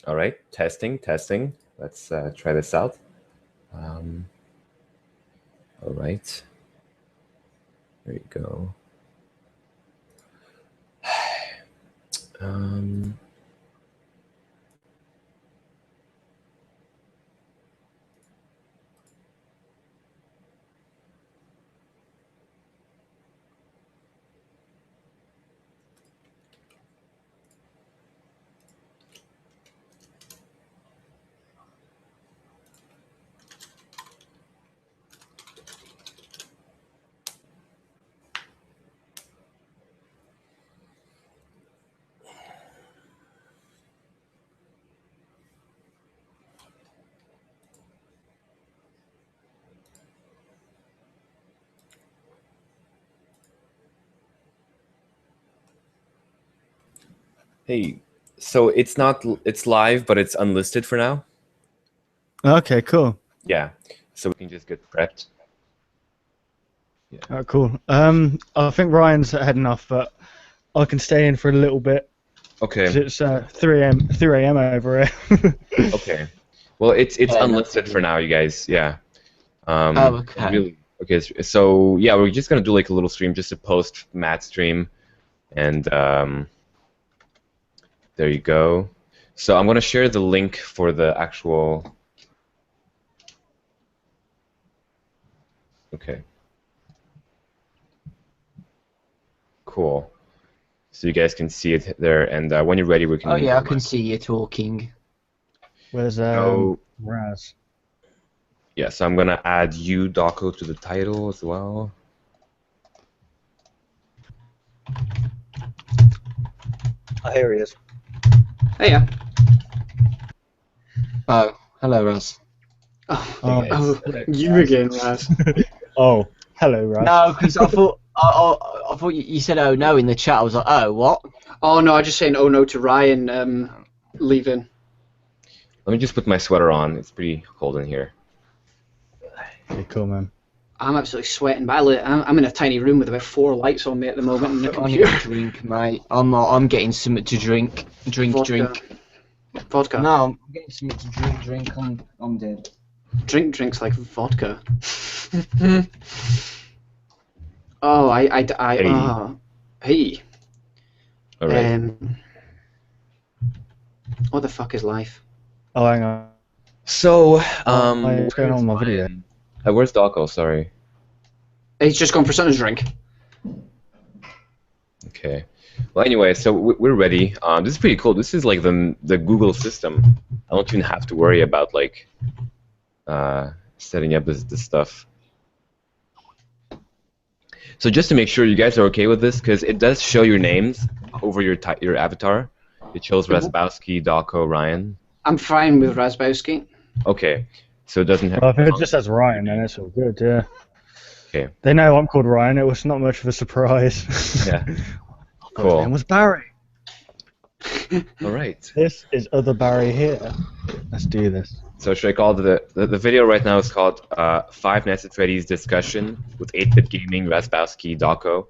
All right, testing. Let's try this out. All right, there you go. Um, hey, so it's live, but it's unlisted for now. Okay, cool. Yeah, so we can just get prepped. Yeah. Oh, cool. I think Ryan's heading off, but I can stay in for a little bit. Okay. Because it's 3 a.m. over here. Okay. Well, it's unlisted for now, you guys. Yeah. Okay. Really. Okay. So yeah, we're just gonna do like a little stream, just a post Matt stream, and there you go. So I'm gonna share the link for the actual. Okay. Cool. So you guys can see it there, and when you're ready, we can. Oh yeah, I can see you talking. Where's Raz? Yeah, so I'm gonna add you, Dawko, to the title as well. Oh, here he is. Hiya. Oh, hello, Raz. Oh, you again, Raz. Oh, hello, Raz. No, because I thought you said oh no in the chat. I was like, oh what? Oh no, I just saying oh no to Ryan leaving. Let me just put my sweater on. It's pretty cold in here. Okay, cool, man. I'm absolutely sweating, but I'm in a tiny room with about 4 lights on me at the moment in the I need computer. a drink, mate. I'm getting something to drink. Drink. Vodka. No, I'm getting something to drink. I'm dead. Drinks like vodka. Oh, hey. All right. What the fuck is life? Oh, hang on. So, what's going on with my video? Where's Dawko? Sorry. He's just gone for something to drink. Okay. Well, anyway, so we're ready. This is pretty cool. This is like the Google system. I don't even have to worry about like setting up this stuff. So just to make sure you guys are okay with this, because it does show your names over your avatar. It shows Razzbowski, Dawko, Ryan. I'm fine with Razzbowski. Okay. So it doesn't have. Well, if it just says Ryan, then it's all good, yeah. Okay. They know I'm called Ryan. It was not much of a surprise. Yeah. Cool. His name was Barry. All right. This is other Barry here. Let's do this. So should I call the video right now is called Five Nights at Freddy's discussion with 8-bit gaming, Razzbowski, Dawko.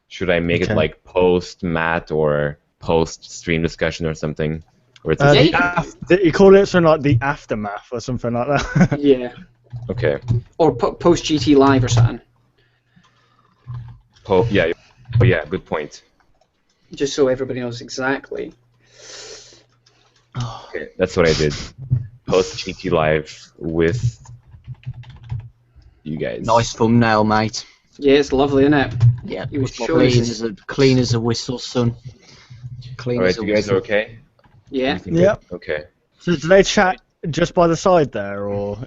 Should I make it like post Matt or post stream discussion or something? Or it's you call it something like the aftermath or something like that. Yeah. Okay. Or post GT Live or something. Yeah. Oh yeah. Good point. Just so everybody knows exactly. Okay, that's what I did. Post GT Live with you guys. Nice thumbnail, mate. Yeah, it's lovely, isn't it? Yeah, it was clean as a whistle, son. All right, you guys are okay? Yeah. Yep. Okay. So do they chat just by the side there, or?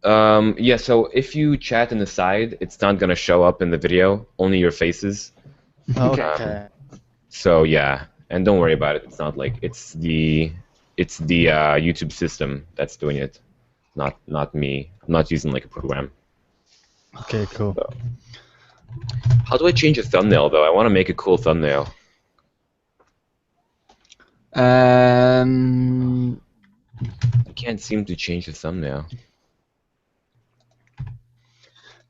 Yeah. So if you chat in the side, it's not gonna show up in the video. Only your faces. Okay. So yeah, and don't worry about it. It's not like it's the YouTube system that's doing it, not me. I'm not using like a program. Okay, cool. So. How do I change a thumbnail though? I want to make a cool thumbnail. I can't seem to change the thumbnail.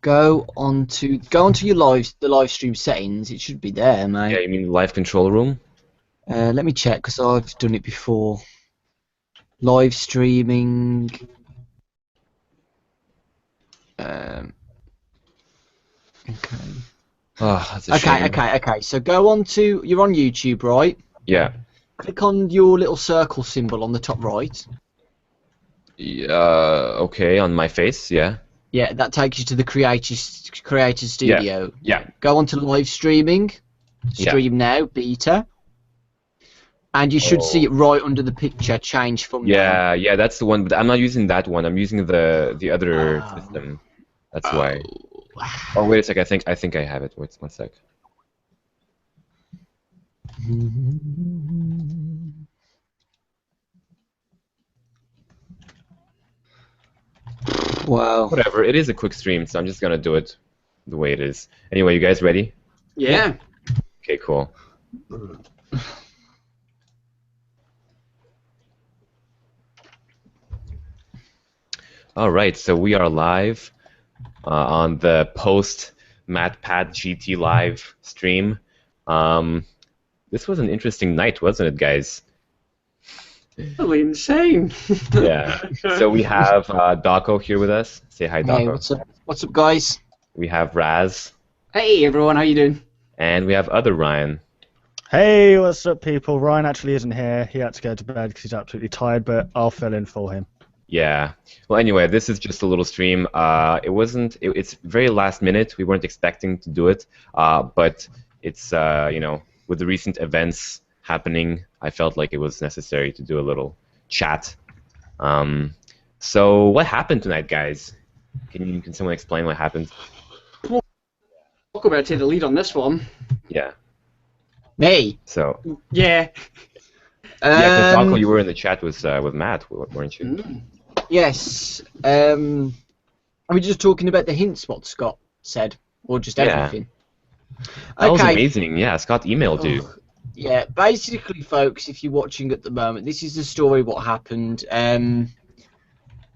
Go onto your the live stream settings. It should be there, mate. Yeah, you mean live control room? Let me check because I've done it before. live streaming. Okay. Oh, that's a shame. Okay. So go on to, you're on YouTube, right? Yeah. Click on your little circle symbol on the top right. Okay, on my face, yeah. Yeah, that takes you to the Creator Studio. Yeah. Go on to live streaming. Stream now, beta. And you should see it right under the picture, change thumbnail. Yeah, that's the one, but I'm not using that one. I'm using the other system. That's why. Oh, wait a sec. I think I have it. Wait one sec. Wow. Whatever. It is a quick stream, so I'm just gonna do it the way it is. Anyway, you guys ready? Yeah. Okay, cool. All right, so we are live on the post MatPat GT live stream. This was an interesting night, wasn't it, guys? Totally insane. Yeah. So we have Dawko here with us. Say hi, Dawko. Hey, what's up? What's up, guys? We have Raz, Hey everyone, how you doing? and we have other Ryan. Hey, what's up, people? Ryan actually isn't here. He had to go to bed because he's absolutely tired, but I'll fill in for him. Yeah. Well, anyway, this is just a little stream. It's very last minute. We weren't expecting to do it, but it's with the recent events happening, I felt like it was necessary to do a little chat. So what happened tonight, guys? Can someone explain what happened? Dawko better take the lead on this one. Yeah. Me? So Yeah. yeah, 'cause Dawko, you were in the chat with Matt, weren't you? Yes. Are we just talking about the hints what Scott said, or just everything? That was amazing. Yeah, Scott emailed you. Yeah, basically, folks, if you're watching at the moment, this is the story what happened.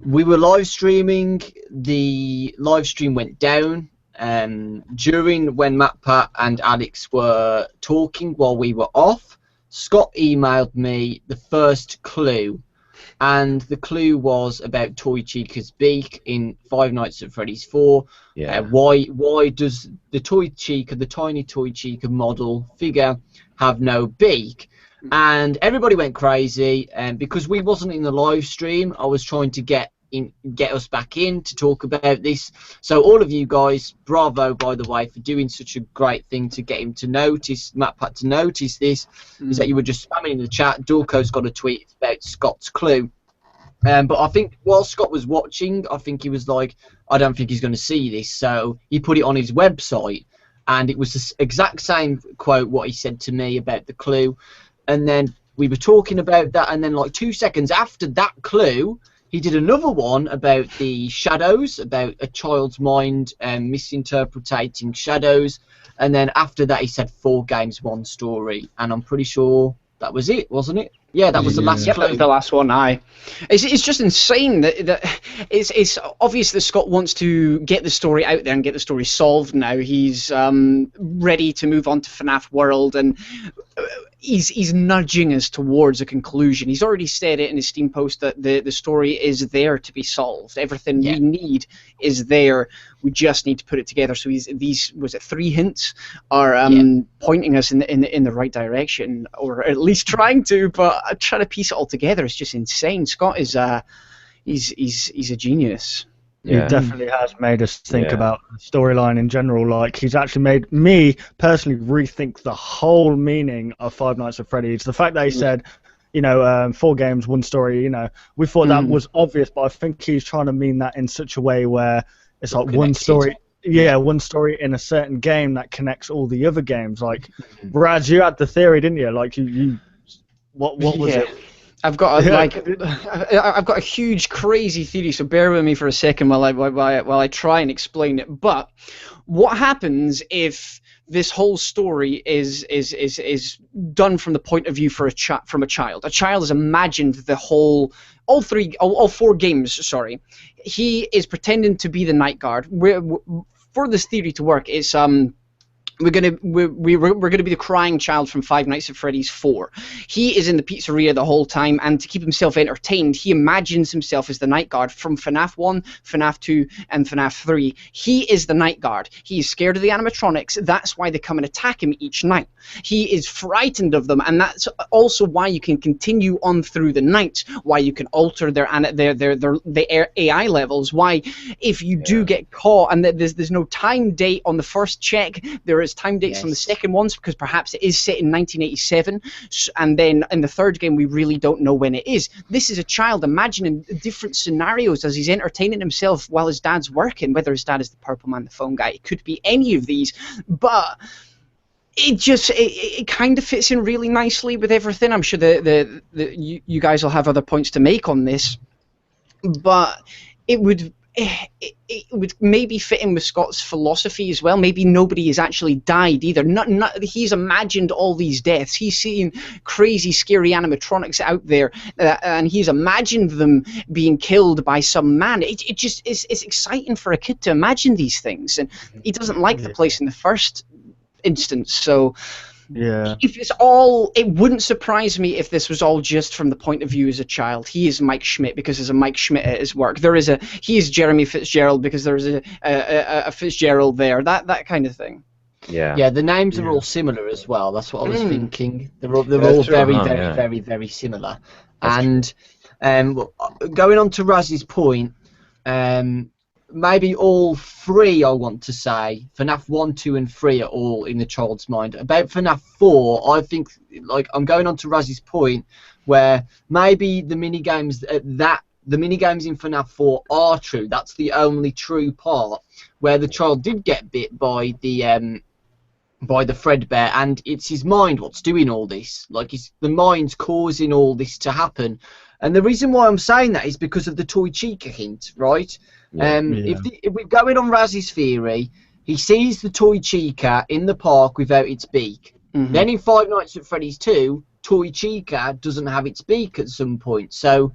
We were live streaming. The live stream went down. During when MatPat and Alex were talking while we were off, Scott emailed me the first clue. And the clue was about Toy Chica's beak in Five Nights at Freddy's 4. Yeah. Why does the Toy Chica, the tiny Toy Chica model figure, have no beak? And everybody went crazy, and because we wasn't in the live stream, I was trying to get us back in to talk about this. So all of you guys, bravo, by the way, for doing such a great thing to get him to notice, MatPat to notice this, is that you were just spamming in the chat. Dawko's got a tweet about Scott's clue. But I think while Scott was watching, I think he was like, I don't think he's going to see this. So he put it on his website, and it was the exact same quote what he said to me about the clue. And then we were talking about that, and then like 2 seconds after that clue, he did another one about the shadows, about a child's mind misinterpreting shadows. And then after that, he said 4 games, 1 story. And I'm pretty sure that was it, wasn't it? Yeah, that was the last. Yep, that was the last one. Aye, it's just insane that it's obvious that Scott wants to get the story out there and get the story solved now. He's ready to move on to FNAF World, and he's nudging us towards a conclusion. He's already said it in his Steam post that the story is there to be solved. Everything we need is there. We just need to put it together. So these was it 3 hints are pointing us in the right direction, or at least trying to. But trying to piece it all together is just insane. Scott is he's a genius. Yeah. He definitely has made us think about the storyline in general. Like, he's actually made me personally rethink the whole meaning of Five Nights at Freddy's. The fact that he said, 4 games, 1 story, we thought that was obvious, but I think he's trying to mean that in such a way where it's like one story. Yeah, 1 story in a certain game that connects all the other games. Like, Raz, you had the theory, didn't you? Like, what was it? I've got a huge crazy theory, so bear with me for a second while I try and explain it. But what happens if this whole story is done from the point of view from a child? A child has imagined all 4 games. Sorry, he is pretending to be the night guard. For this theory to work, it's we're gonna be the crying child from Five Nights at Freddy's 4. He is in the pizzeria the whole time, and to keep himself entertained, he imagines himself as the night guard from FNAF 1, FNAF 2, and FNAF 3. He is the night guard. He is scared of the animatronics. That's why they come and attack him each night. He is frightened of them, and that's also why you can continue on through the night. Why you can alter their AI levels. Why, if you do get caught, and there's no time date on the first check, there is time dates on the second ones, because perhaps it is set in 1987, and then in the third game we really don't know when it is. This is a child imagining different scenarios as he's entertaining himself while his dad's working, whether his dad is the purple man, the phone guy, it could be any of these, but it kind of fits in really nicely with everything. I'm sure you guys will have other points to make on this, but it would maybe fit in with Scott's philosophy as well. Maybe nobody has actually died either. He's imagined all these deaths. He's seen crazy, scary animatronics out there, and he's imagined them being killed by some man. It's exciting for a kid to imagine these things, and he doesn't like the place in the first instance. So if it's all, it wouldn't surprise me if this was all just from the point of view as a child. He is Mike Schmidt because there's a Mike Schmidt at his work. He is Jeremy Fitzgerald because there's a Fitzgerald there. That kind of thing. Yeah, the names are all similar as well. That's what I was thinking. They're all very similar. That's and going on to Raz's point, maybe all three, I want to say, FNAF 1, 2, and 3 are all in the child's mind. About FNAF 4, I think, like, I'm going on to Raz's point, where maybe the minigames in FNAF 4 are true. That's the only true part, where the child did get bit by the Fredbear, and it's his mind what's doing all this. Like, the mind's causing all this to happen. And the reason why I'm saying that is because of the Toy Chica hint, right? If we're going on Raz's theory, he sees the Toy Chica in the park without its beak. Then in Five Nights at Freddy's 2, Toy Chica doesn't have its beak at some point. So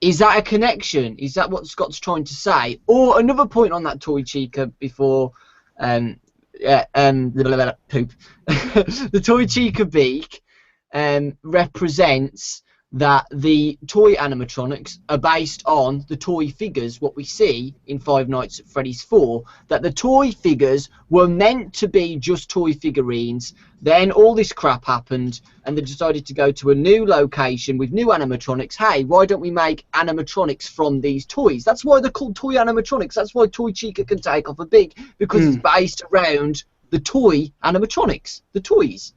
is that a connection? Is that what Scott's trying to say? Or another point on that Toy Chica before poop. The Toy Chica beak represents that the toy animatronics are based on the toy figures, what we see in Five Nights at Freddy's 4, that the toy figures were meant to be just toy figurines. Then all this crap happened, and they decided to go to a new location with new animatronics. Hey, why don't we make animatronics from these toys? That's why they're called toy animatronics. That's why Toy Chica can take off a beak, because it's based around the toy animatronics, the toys.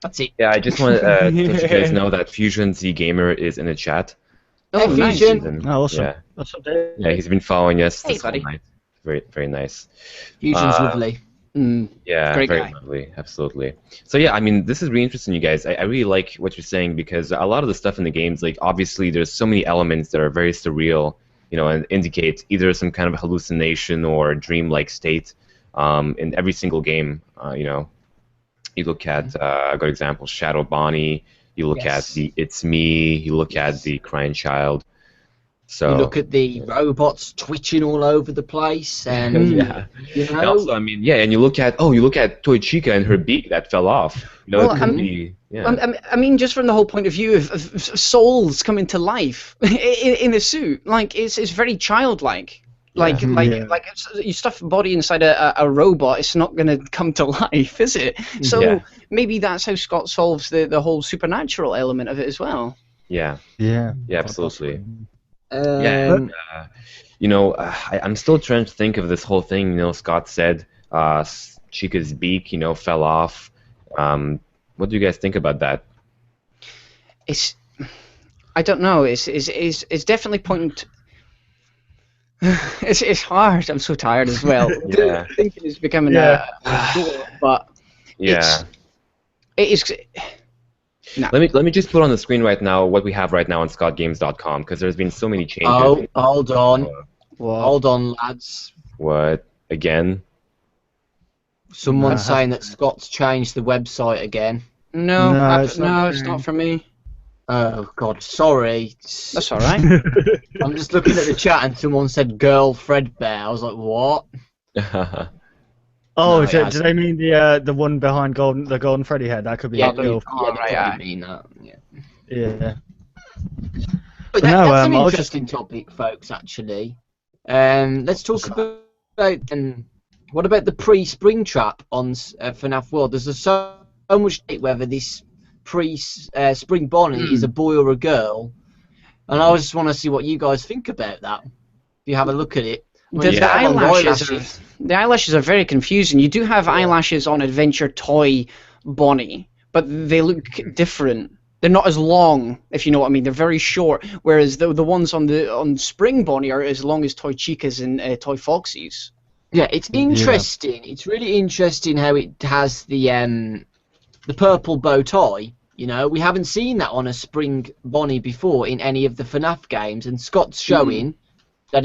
That's it. Yeah, I just want to let you guys know that FusionZGamer is in the chat. Oh, nice. Oh, awesome. Yeah. That's okay. Yeah, he's been following us Hey, this whole buddy. night. Very, very nice. Fusion's lovely. Yeah, Great very guy. lovely, absolutely. So yeah, I mean, this is really interesting, you guys. I really like what you're saying, because a lot of the stuff in the games, like, obviously there's so many elements that are very surreal, you know, and indicate either some kind of hallucination or dream-like state in every single game, you know. You look at a good example, Shadow Bonnie. You look at the It's Me. You look at the Crying Child. So You look at the robots twitching all over the place, and yeah. you know. And also, I mean, yeah, and you look at Toy Chica and her beak that fell off. You know, Well, it could be. Yeah. I mean, just from the whole point of view of souls coming to life in a suit, like it's very childlike. Like you stuff a body inside a robot, it's not going to come to life, is it? So maybe that's how Scott solves the whole supernatural element of it as well. Yeah. Yeah. Yeah, absolutely. You know, I'm still trying to think of this whole thing. You know, Scott said Chica's beak, you know, fell off. What do you guys think about that? I don't know. It's definitely pointing. It's hard. I'm so tired as well. Yeah. Thinking is becoming but it is. No. Let me just put on the screen right now what we have right now on ScottGames.com, because there's been so many changes. Oh, hold on. Hold on, lads. What? Again? Someone's saying that Scott's changed the website again. No, it's not for me. Oh, God, sorry. That's all right. I'm just looking at the chat and someone said Girl Fredbear. I was like, what? Oh, No, do they mean the one behind the golden Freddy head? That could be Yeah, a real. they probably mean that. Yeah. Yeah. But No, that's an I was interesting topic, folks. Actually, let's talk about what about the pre-spring trap on FNAF World? There's so much debate whether this pre-spring Bonnie is a boy or a girl, and I just want to see what you guys think about that. If you have a look at it, I mean, The eyelashes are very confusing. You do have eyelashes on Adventure Toy Bonnie, but they look different. They're not as long, if you know what I mean. They're very short, whereas the ones on Spring Bonnie are as long as Toy Chicas and Toy Foxies. Yeah, it's interesting. Yeah. It's really interesting how it has the purple bow tie. You know, we haven't seen that on a Spring Bonnie before in any of the FNAF games, and Scott's showing that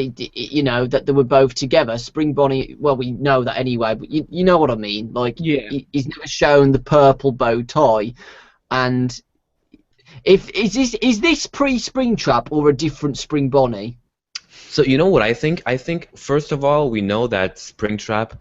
that they were both together. Spring Bonnie, well, we know that anyway, but you know what I mean. Like, he's never shown the purple bow tie, and is this pre-Spring Trap or a different Spring Bonnie? So you know what I think? I think first of all we know that Springtrap.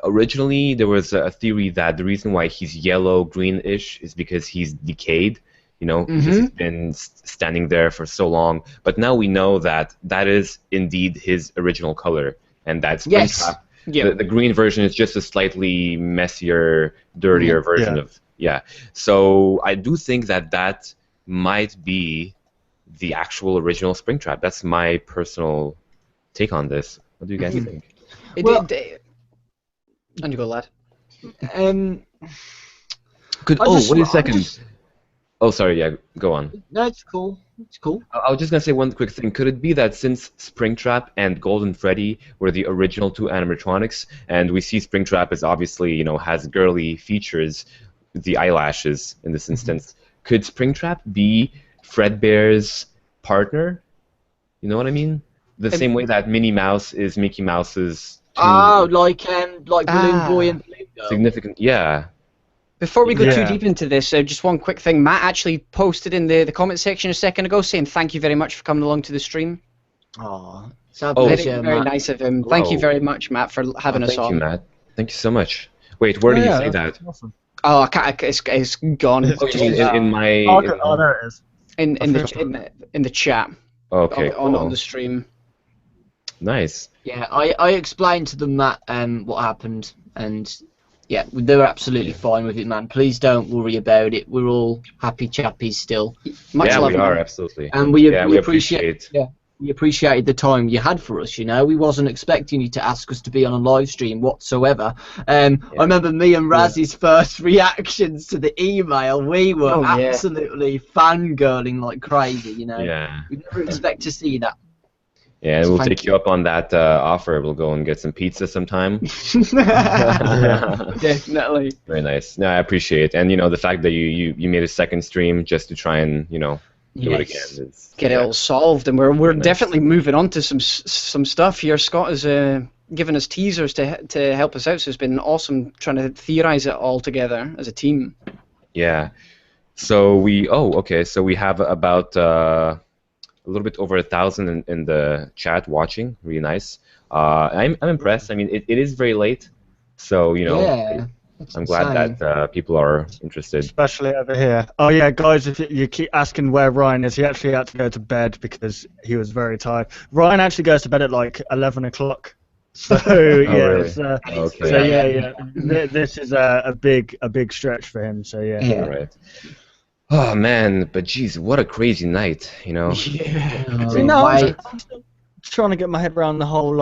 Originally there was a theory that the reason why he's yellow-greenish is because he's decayed. You know, because he's been standing there for so long. But now we know that that is indeed his original color, and that's Springtrap. Yes. The green version is just a slightly messier, dirtier version of. Yeah. So I do think that might be the actual original Springtrap. That's my personal take on this. What do you guys think? On you go, lad. Wait a second. Oh, sorry. Yeah, go on. No, it's cool. It's cool. I was just gonna say one quick thing. Could it be that since Springtrap and Golden Freddy were the original two animatronics, and we see Springtrap as obviously has girly features, the eyelashes in this instance, could Springtrap be Fredbear's partner? You know what I mean? The same way that Minnie Mouse is Mickey Mouse's. Like Balloon Boy and Balloon Girl. Significant, yeah. Before we go too deep into this, just one quick thing. Matt actually posted in the comment section a second ago saying thank you very much for coming along to the stream. Very nice of him. Thank you very much, Matt, for having us on. Thank you, Matt. Thank you so much. Wait, where did you say that? Awesome. Oh, I can't, it's gone. In my. There it is. In the chat. Okay. On the stream. Nice. Yeah, I explained to them, Matt, what happened, and yeah, they were absolutely fine with it, man. Please don't worry about it. We're all happy chappies still. Much love, we are absolutely. And we appreciate. Yeah. We appreciated the time you had for us, We wasn't expecting you to ask us to be on a live stream whatsoever. I remember me and Razzy's first reactions to the email. We were absolutely fangirling like crazy, Yeah. We never expect to see that. Yeah, we'll take you up on that offer. We'll go and get some pizza sometime. Definitely. Very nice. No, I appreciate it. And, the fact that you made a second stream just to try and, do it again. Get it all solved, and we're definitely moving on to some stuff here. Scott has given us teasers to help us out, so it's been awesome trying to theorize it all together as a team. Yeah. So we have about a little bit over 1,000 in the chat watching. Really nice. I'm impressed. I mean, it is very late, so I'm glad that people are interested. Especially over here. Oh yeah, guys, if you keep asking where Ryan is, he actually had to go to bed because he was very tired. Ryan actually goes to bed at like 11 o'clock. So really? This is a big stretch for him. So yeah. Right. Oh man, but geez, what a crazy night, Yeah. I'm still trying to get my head around the whole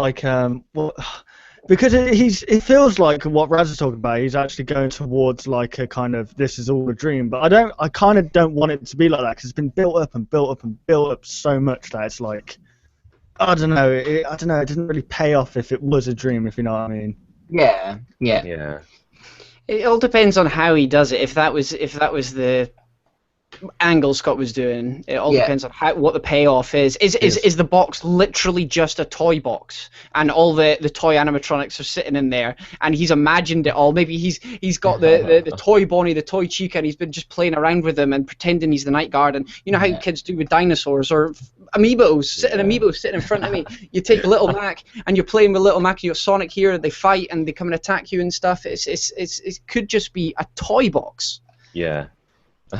because it feels like what Raz is talking about. He's actually going towards like a kind of this is all a dream, but I kind of don't want it to be like that because it's been built up and built up and built up so much that it's like I don't know. It didn't really pay off if it was a dream, if you know what I mean. Yeah. It all depends on how he does it. If that was the angle Scott was doing. It all Yeah. depends on what the payoff is. Is the box literally just a toy box, and all the toy animatronics are sitting in there, and he's imagined it all? Maybe he's got the toy Bonnie, the toy Chica, and he's been just playing around with them and pretending he's the night guard. And you know how kids do with dinosaurs or amiibos, sitting in front of me. You take Little Mac and you're playing with Little Mac. You got Sonic here. They fight and they come and attack you and stuff. It could just be a toy box. Yeah.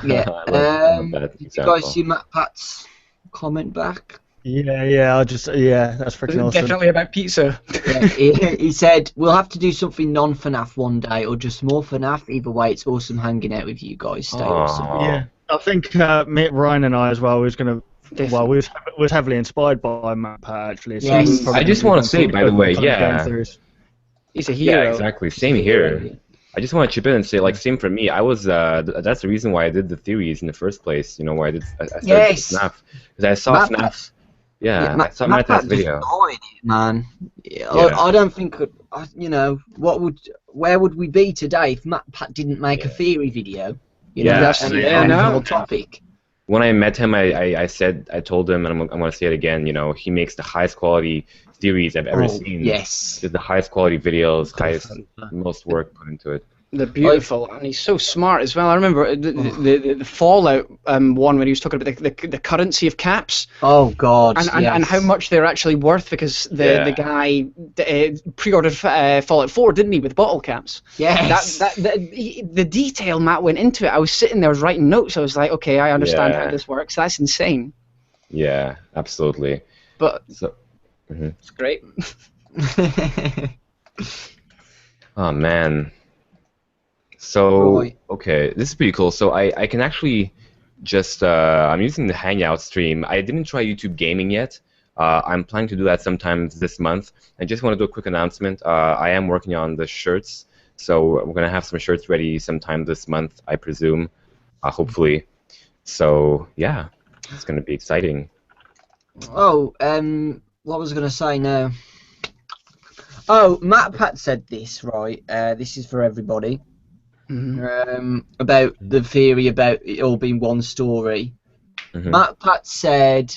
Yeah. I love that Did you example. guys see MatPat's comment back? Yeah, that's freaking awesome. Definitely about pizza. Yeah, he said, we'll have to do something non-FNAF one day, or just more FNAF. Either way, it's awesome hanging out with you guys. Stay awesome. Yeah, I think Ryan and I as well was gonna. Well, we was heavily inspired by MatPat actually. So Yes. I just want to say, by the way, yeah. He's a hero. Yeah, exactly. Same here. I just want to chip in and say, like, same for me. I was that's the reason why I did the theories in the first place. You know, why I started FNAF, because I saw FNAF. Yeah, I saw MatPat's video. Destroyed it, man. Yeah. Yeah. I don't think, you know, where would we be today if MatPat didn't make a theory video? You know, Yeah, on the whole topic. When I met him, I told him, and I'm going to say it again. You know, he makes the highest quality theories I've ever seen. Yes. The highest quality videos, most work put into it. They're beautiful, and he's so smart as well. I remember the Fallout one when he was talking about the currency of caps. Oh God! And how much they're actually worth, because the guy pre-ordered Fallout 4, didn't he, with bottle caps? Yes. The detail Matt went into it. I was sitting there, I was writing notes. I was like, okay, I understand how this works. That's insane. Yeah, absolutely. But it's great. Oh man. So okay, this is pretty cool. So I can actually just I'm using the Hangout stream. I didn't try YouTube Gaming yet. I'm planning to do that sometime this month. I just want to do a quick announcement. I am working on the shirts, so we're gonna have some shirts ready sometime this month, I presume, hopefully. So yeah, it's gonna be exciting. Oh, what was I gonna say now? Oh, MatPat said this, right? This is for everybody. About the theory about it all being one story. MatPat said,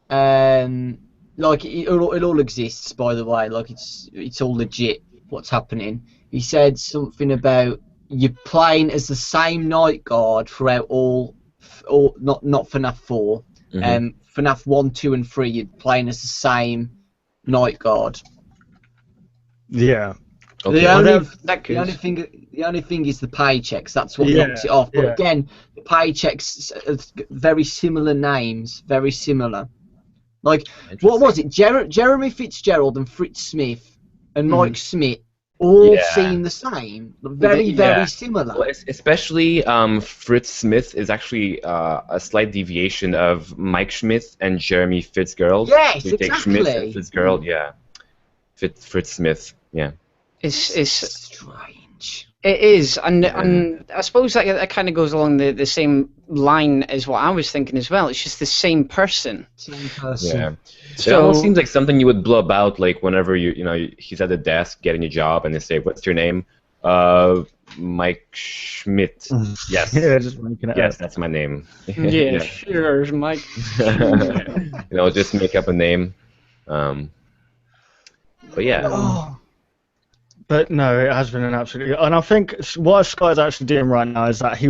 like it all exists, by the way, like it's all legit what's happening. He said something about you playing as the same night guard throughout all not FNAF 4, FNAF 1, 2, and 3. You're playing as the same night guard. Yeah. Okay. The only thing is the paychecks. That's what knocks it off. But again, the paychecks are very similar names, very similar. Like, what was it? Jeremy Fitzgerald and Fritz Smith and Mike Smith all seem the same. Very similar. Well, especially Fritz Smith is actually a slight deviation of Mike Schmidt and Jeremy Fitzgerald. Yes, so exactly. Schmidt and Fitzgerald, Fritz Smith, yeah. It's strange. It is, and I suppose that kind of goes along the same line as what I was thinking as well. It's just the same person. Same person. Yeah. So, it almost seems like something you would blub out, like whenever you know he's at the desk getting a job, and they say, "What's your name?" Mike Schmidt. Yes. Yeah, just making it Yes, up. that's my name. yeah, sure, Mike. You know, just make up a name. But yeah. But no, it has been an absolute. And I think what Scott is actually doing right now is that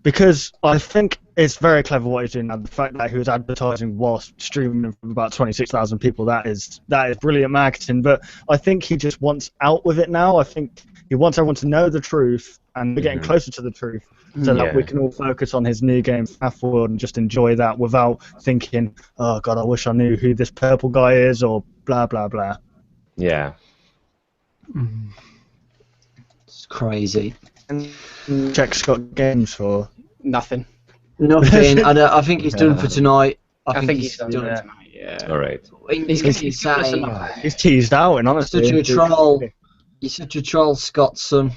because I think it's very clever what he's doing now. The fact that he was advertising whilst streaming from about 26,000 people, that is brilliant marketing. But I think he just wants out with it now. I think he wants everyone to know the truth, and we're getting closer to the truth, so that we can all focus on his new game, FNAF World, and just enjoy that without thinking, oh God, I wish I knew who this purple guy is, or blah blah blah. Yeah. It's crazy. Check Scott Games for Nothing. Nothing. I think he's done for tonight. I think he's done done. tonight. Yeah. All right. He's saying, he's teased out, and honestly, such a troll. You're such a troll, Scottson.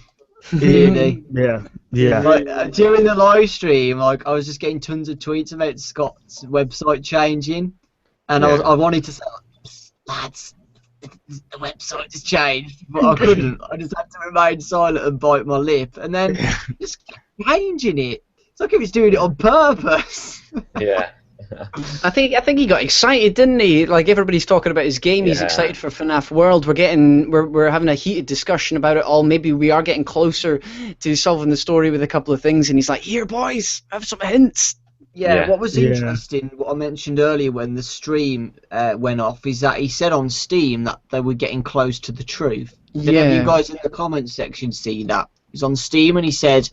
Really? Yeah. Like, during the live stream, like I was just getting tons of tweets about Scott's website changing, and I wanted to say, lads, the website has changed, but I couldn't. I just had to remain silent and bite my lip, and then just changing it. It's like if he's doing it on purpose. Yeah. I think he got excited, didn't he? Like everybody's talking about his game. He's Yeah. excited for FNAF World. We're having a heated discussion about it all. Maybe we are getting closer to solving the story with a couple of things. And he's like, "Here, boys, have some hints." Yeah, what was Yeah. interesting, what I mentioned earlier when the stream went off, is that he said on Steam that they were getting close to the truth. Did any of you guys in the comments section see that? He's on Steam and he said,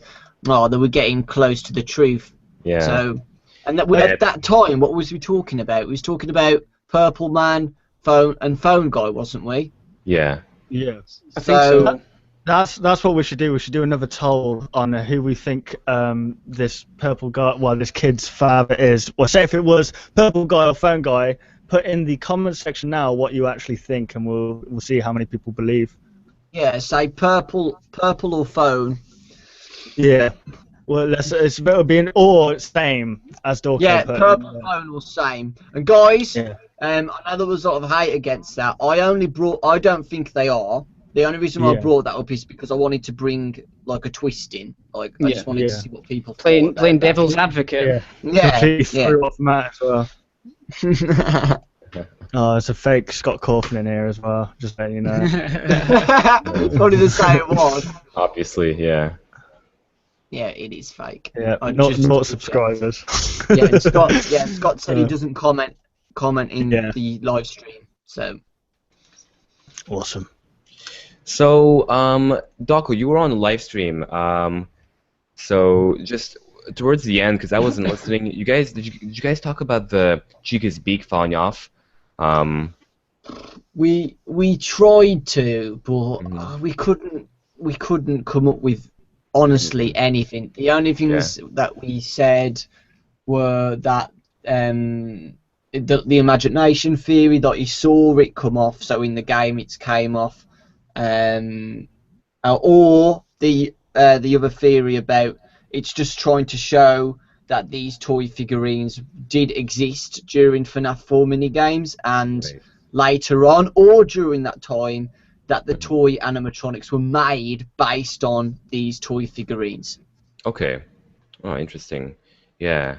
"Oh, they were getting close to the truth." Yeah. So, and at that time, what was we talking about? We was talking about Purple Man, Phone Guy, wasn't we? Yeah. Yeah. I think so. That's what we should do. We should do another poll on who we think this purple guy, well, this kid's father is. Well, say if it was Purple Guy or Phone Guy, put in the comment section now what you actually think, and we'll see how many people believe. Yeah, say purple or phone. Yeah. Well, it's better being or same as Dawko. Yeah, put purple in. phone or same. And guys, Yeah. I know there was a lot of hate against that. I don't think they are. The only reason why I Yeah. brought that up is because I wanted to bring like a twist in. Like I just wanted to see what people thought Playing about that. devil's advocate. Yeah. Completely Yeah. threw off Matt as well. Oh, it's a fake Scott Cawthon in here as well. Just letting you know. Probably the same it was. Obviously, yeah. Yeah, it is fake. Yeah, I not just- subscribers. Yeah, and Scott said he doesn't comment in the live stream. So Awesome. So, Dawko, you were on the live stream. So just towards the end, because I wasn't listening, did you guys talk about the Chica's beak falling off? we tried to, but we couldn't come up with honestly anything. The only things that we said were that the imagination theory that he saw it come off, so in the game it came off, or the other theory about it's just trying to show that these toy figurines did exist during FNAF 4 minigames, and later on, or during that time, that the toy animatronics were made based on these toy figurines. Okay. Oh, interesting. Yeah.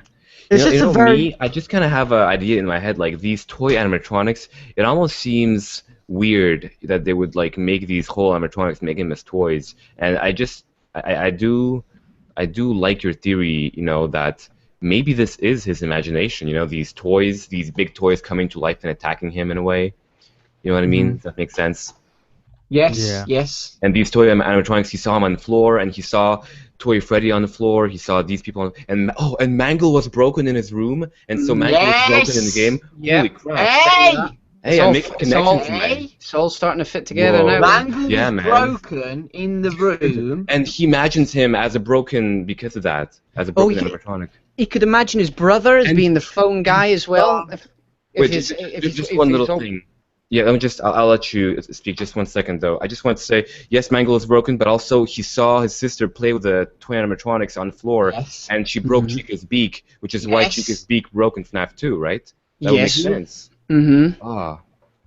It's just a very... me, I just kind of have an idea in my head, like these toy animatronics, it almost seems weird that they would like make these whole animatronics, make them as toys. And I do like your theory, that maybe this is his imagination, these toys, these big toys coming to life and attacking him in a way. You know what I mean? Does that make sense? Yes, Yeah. yes. And these toy animatronics, he saw him on the floor, and he saw Toy Freddy on the floor. He saw these people, and Mangle was broken in his room, and so Mangle was broken in the game. Yeah. Holy crap! Hey, I'm making connections, man. It's all starting to fit together Whoa. now. Mangle Yeah, was man. broken in the room. And he imagines him as a broken because of that, as a broken animatronic. He could imagine his brother as being the phone guy as well. Wait, just one little thing. Yeah, I'll let you speak just 1 second, though. I just want to say, yes, Mangle is broken, but also he saw his sister play with the toy animatronics on the floor, and she broke Chica's beak, which is why Chica's beak broke in FNAF 2, right? That would make sense. Mm-hmm. Ah,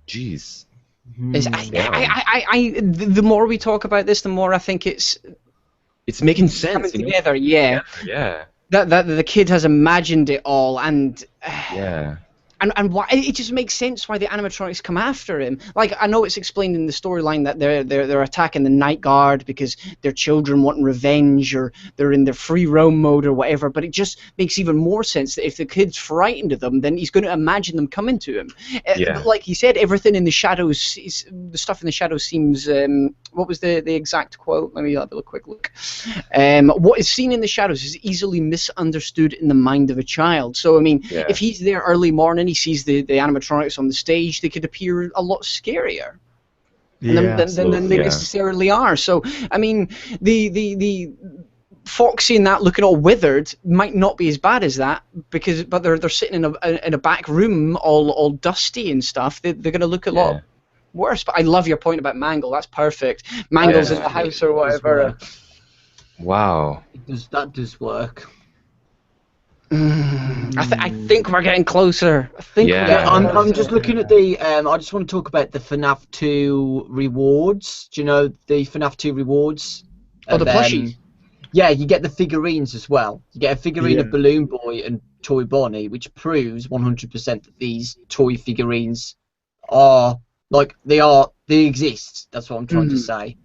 jeez. The more we talk about this, the more I think it's making sense. coming together. Yeah. Yeah. That the kid has imagined it all, and Yeah. And why it just makes sense why the animatronics come after him. Like, I know it's explained in the storyline that they're attacking the night guard because their children want revenge, or they're in their free roam mode or whatever, but it just makes even more sense that if the kid's frightened of them, then he's going to imagine them coming to him. Like he said, everything in the shadows, the stuff in the shadows seems what was the exact quote? Let me have a quick look. What is seen in the shadows is easily misunderstood in the mind of a child. So I mean, if he's there early morning, he sees the animatronics on the stage, they could appear a lot scarier than they necessarily are. So I mean, the Foxy and that looking all withered might not be as bad as that, but they're sitting in a back room all dusty and stuff. They're going to look a lot worse. But I love your point about Mangle. That's perfect. Mangle's in the house or whatever. Wow. That does work. I think we're getting closer. I'm just looking at the. I just want to talk about the FNAF 2 rewards. Do you know the FNAF 2 rewards? Oh, the plushies. yeah, you get the figurines as well. You get a figurine of Balloon Boy and Toy Bonnie, which proves 100% that these toy figurines are like they exist. That's what I'm trying to say.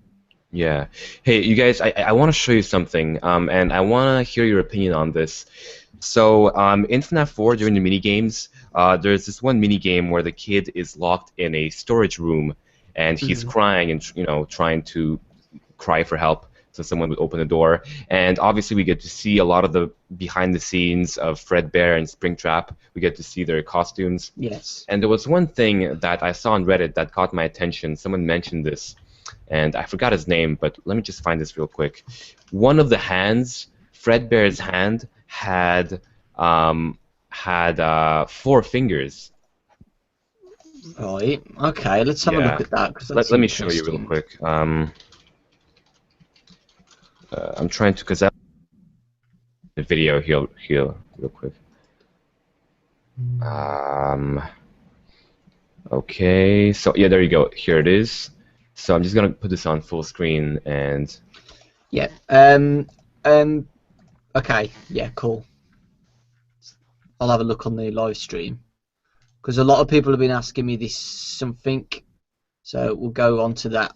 Yeah. Hey, you guys, I want to show you something, and I want to hear your opinion on this. So, in FNAF 4, during the mini games, there's this one mini game where the kid is locked in a storage room, and he's crying and trying to cry for help, so someone would open the door. And obviously, we get to see a lot of the behind the scenes of Fredbear and Springtrap. We get to see their costumes. Yes. And there was one thing that I saw on Reddit that caught my attention. Someone mentioned this, and I forgot his name, but let me just find this real quick. One of the hands, Fredbear's hand, had 4 fingers. Right. Okay. Let's have a look at that. Let me show you real quick. I'm trying to, because the video here real quick. Okay. So yeah, there you go. Here it is. So I'm just gonna put this on full screen and. Yeah. Okay. Yeah. Cool. I'll have a look on the live stream because a lot of people have been asking me this something, so we'll go on to that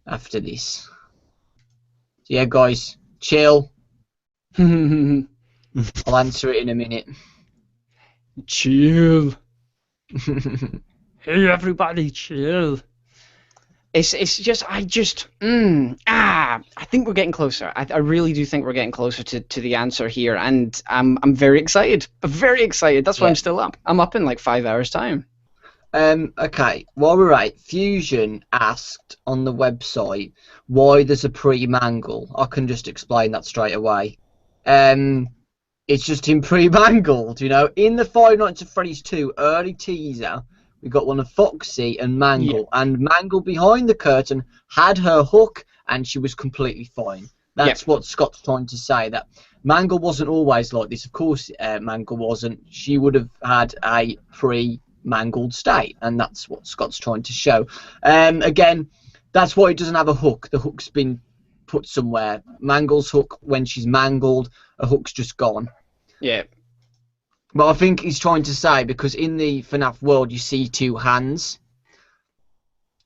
after this. So yeah, guys, chill. I'll answer it in a minute. Chill. Hey everybody, chill. It's just I think we're getting closer. I really do think we're getting closer to the answer here, and I'm very excited. Very excited. That's why I'm still up. I'm up in like 5 hours time. Okay, while we're at it, Fusion asked on the website why there's a pre-mangle. I can just explain that straight away. It's just in pre-mangled, you know. In the Five Nights at Freddy's 2 early teaser, we got one of Foxy and Mangle, and Mangle behind the curtain had her hook, and she was completely fine. That's what Scott's trying to say, that Mangle wasn't always like this. Of course, Mangle wasn't. She would have had a pre-mangled state, and that's what Scott's trying to show. Again, that's why it doesn't have a hook. The hook's been put somewhere. Mangle's hook, when she's mangled, a hook's just gone. Yeah. But I think he's trying to say, because in the FNAF world you see 2 hands,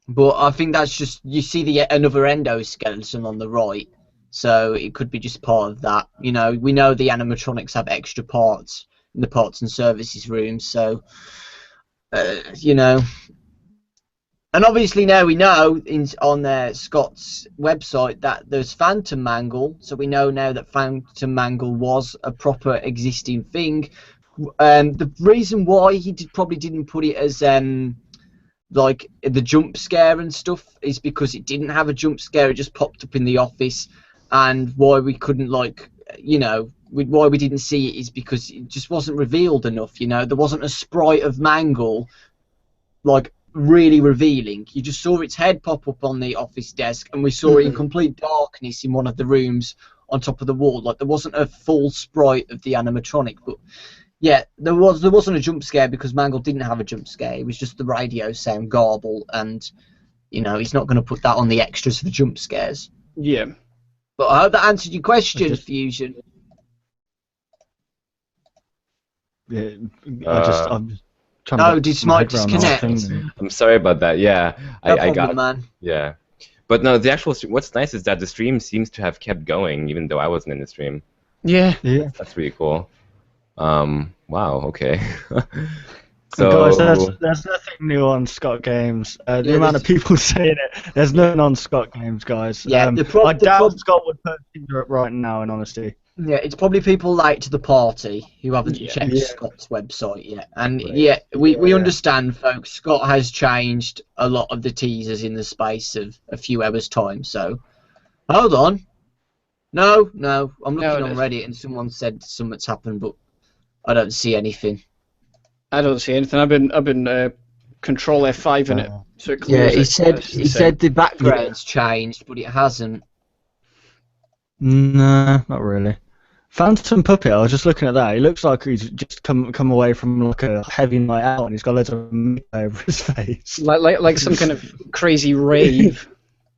but I think that's just, you see another endoskeleton on the right, so it could be just part of that. You know, we know the animatronics have extra parts in the parts and services room, so you know. And obviously now we know on Scott's website that there's Phantom Mangle, so we know now that Phantom Mangle was a proper existing thing. The reason why he probably didn't put it as like the jump scare and stuff is because it didn't have a jump scare. It just popped up in the office, and why we couldn't, like, you know, why we didn't see it is because it just wasn't revealed enough. You know, there wasn't a sprite of Mangle like really revealing. You just saw its head pop up on the office desk, and we saw it in complete darkness in one of the rooms on top of the wall. Like, there wasn't a full sprite of the animatronic, but. Yeah, there wasn't a jump scare because Mangle didn't have a jump scare. It was just the radio saying garble, and you know, he's not going to put that on the extras for jump scares. Yeah. But I hope that answered your question, Fusion. Yeah, I'm trying no, to did Smite disconnect? I'm sorry about that. Yeah, I got. Man. Yeah, but no, the actual. What's nice is that the stream seems to have kept going even though I wasn't in the stream. Yeah. That's really cool. Wow, okay. So, guys, there's nothing new on Scott Games. The amount of people saying it, there's nothing on Scott Games, guys. Yeah, I doubt Scott would put Tinder up right now, in honesty. Yeah, it's probably people late to the party who haven't checked Scott's website yet. And we understand, folks. Scott has changed a lot of the teasers in the space of a few hours' time. So, hold on. No, I'm looking on Reddit, and someone said something's happened, but I don't see anything. I don't see anything. I've been Control F5 in it. So it he said the background's changed, but it hasn't. No, not really. Phantom Puppet, I was just looking at that. He looks like he's just come away from like a heavy night out, and he's got loads of meat over his face. Like some kind of crazy rave.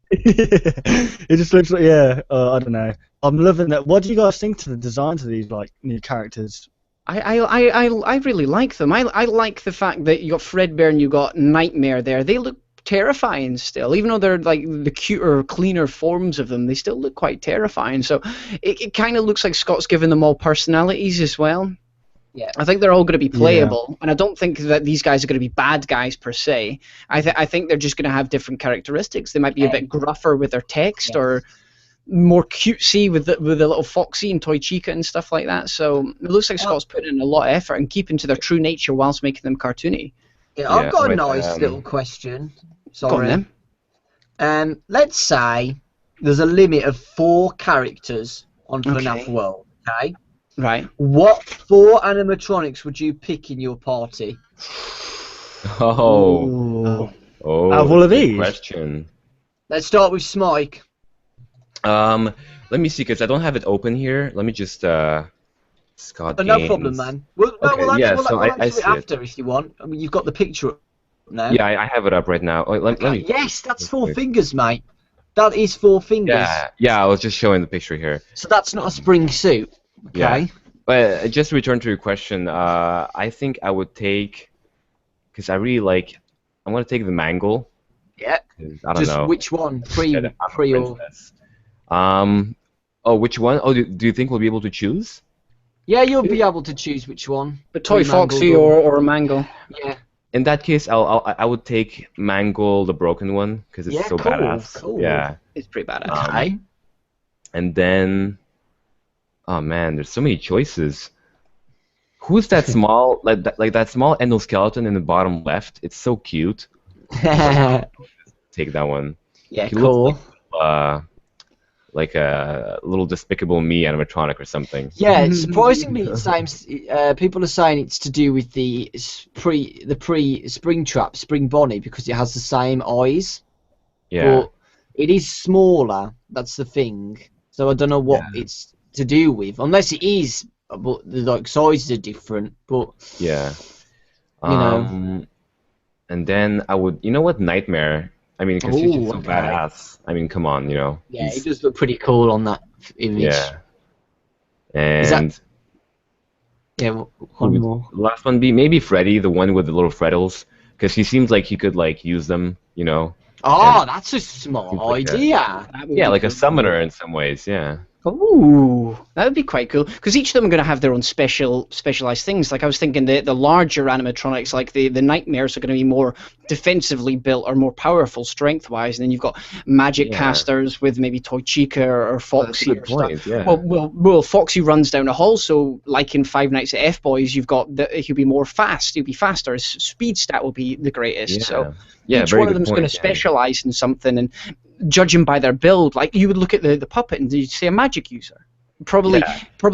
It just looks like, I don't know. I'm loving that. What do you guys think to the designs of these like new characters? I really like them. I like the fact that you got Fredbear and you got Nightmare there. They look terrifying still, even though they're like the cuter, cleaner forms of them. They still look quite terrifying. So it kind of looks like Scott's given them all personalities as well. Yeah. I think they're all going to be playable, and I don't think that these guys are going to be bad guys per se. I think they're just going to have different characteristics. They might be a bit gruffer with their text, or more cutesy with the little Foxy and Toy Chica and stuff like that. So it looks like Scott's putting in a lot of effort and keeping to their true nature whilst making them cartoony. Yeah, I've got a nice little question. Sorry. Go on, then. Let's say there's a limit of 4 characters on FNAF World. Okay. Right. What 4 animatronics would you pick in your party? Oh, Out of all of these? Question. Let's start with Smike. Let me see, because I don't have it open here. Let me just Scott Games. No problem, man. We'll answer it after if you want. I mean, you've got the picture up now. Yeah, I have it up right now. Let me. Yes, that's 4 fingers, mate. That is 4 fingers. Yeah, I was just showing the picture here. So that's not a spring suit. Okay. Yeah. But just to return to your question, I think I would take, because I really like, I'm gonna take the Mangle. Yeah. I don't know. Which one? Pre or? Oh, which one? Oh, do you think we'll be able to choose? Yeah, you'll be able to choose which one. The Toy Foxy or a Mangle. Yeah. In that case, I would take Mangle, the broken one, because it's so badass. Cool. Yeah. It's pretty badass. Okay. And then, oh man, there's so many choices. Who's that small, like that small endoskeleton in the bottom left? It's so cute. Take that one. Yeah, He cool. looks like a little Despicable Me animatronic or something. Yeah, surprisingly, it's same. People are saying it's to do with the Springtrap, Spring Bonnie, because it has the same eyes. Yeah. But it is smaller. That's the thing. So I don't know what it's to do with, unless it is. But the like sizes are different. But yeah. You know. And then I would, you know what, Nightmare. I mean, because he's just so badass. I mean, come on, you know. Yeah, he does look pretty cool on that image. Yeah. And yeah, one more. Last one be maybe Freddy, the one with the little freckles, because he seems like he could like use them, you know. Oh, that's a smart idea. Yeah, like a summoner in some ways. Yeah. Ooh, that would be quite cool. Because each of them are going to have their own specialized things. Like I was thinking, the larger animatronics, like the Nightmares, are going to be more defensively built or more powerful strength-wise. And then you've got magic casters with maybe Toy Chica or Foxy or stuff. Yeah. Well, Foxy runs down a hall, so like in Five Nights at F-Boys, you've got he'll be more fast. He'll be faster. His speed stat will be the greatest. Yeah. So each one of them's going to specialize in something, and judging by their build, like you would look at the puppet and you'd say a magic user. Probably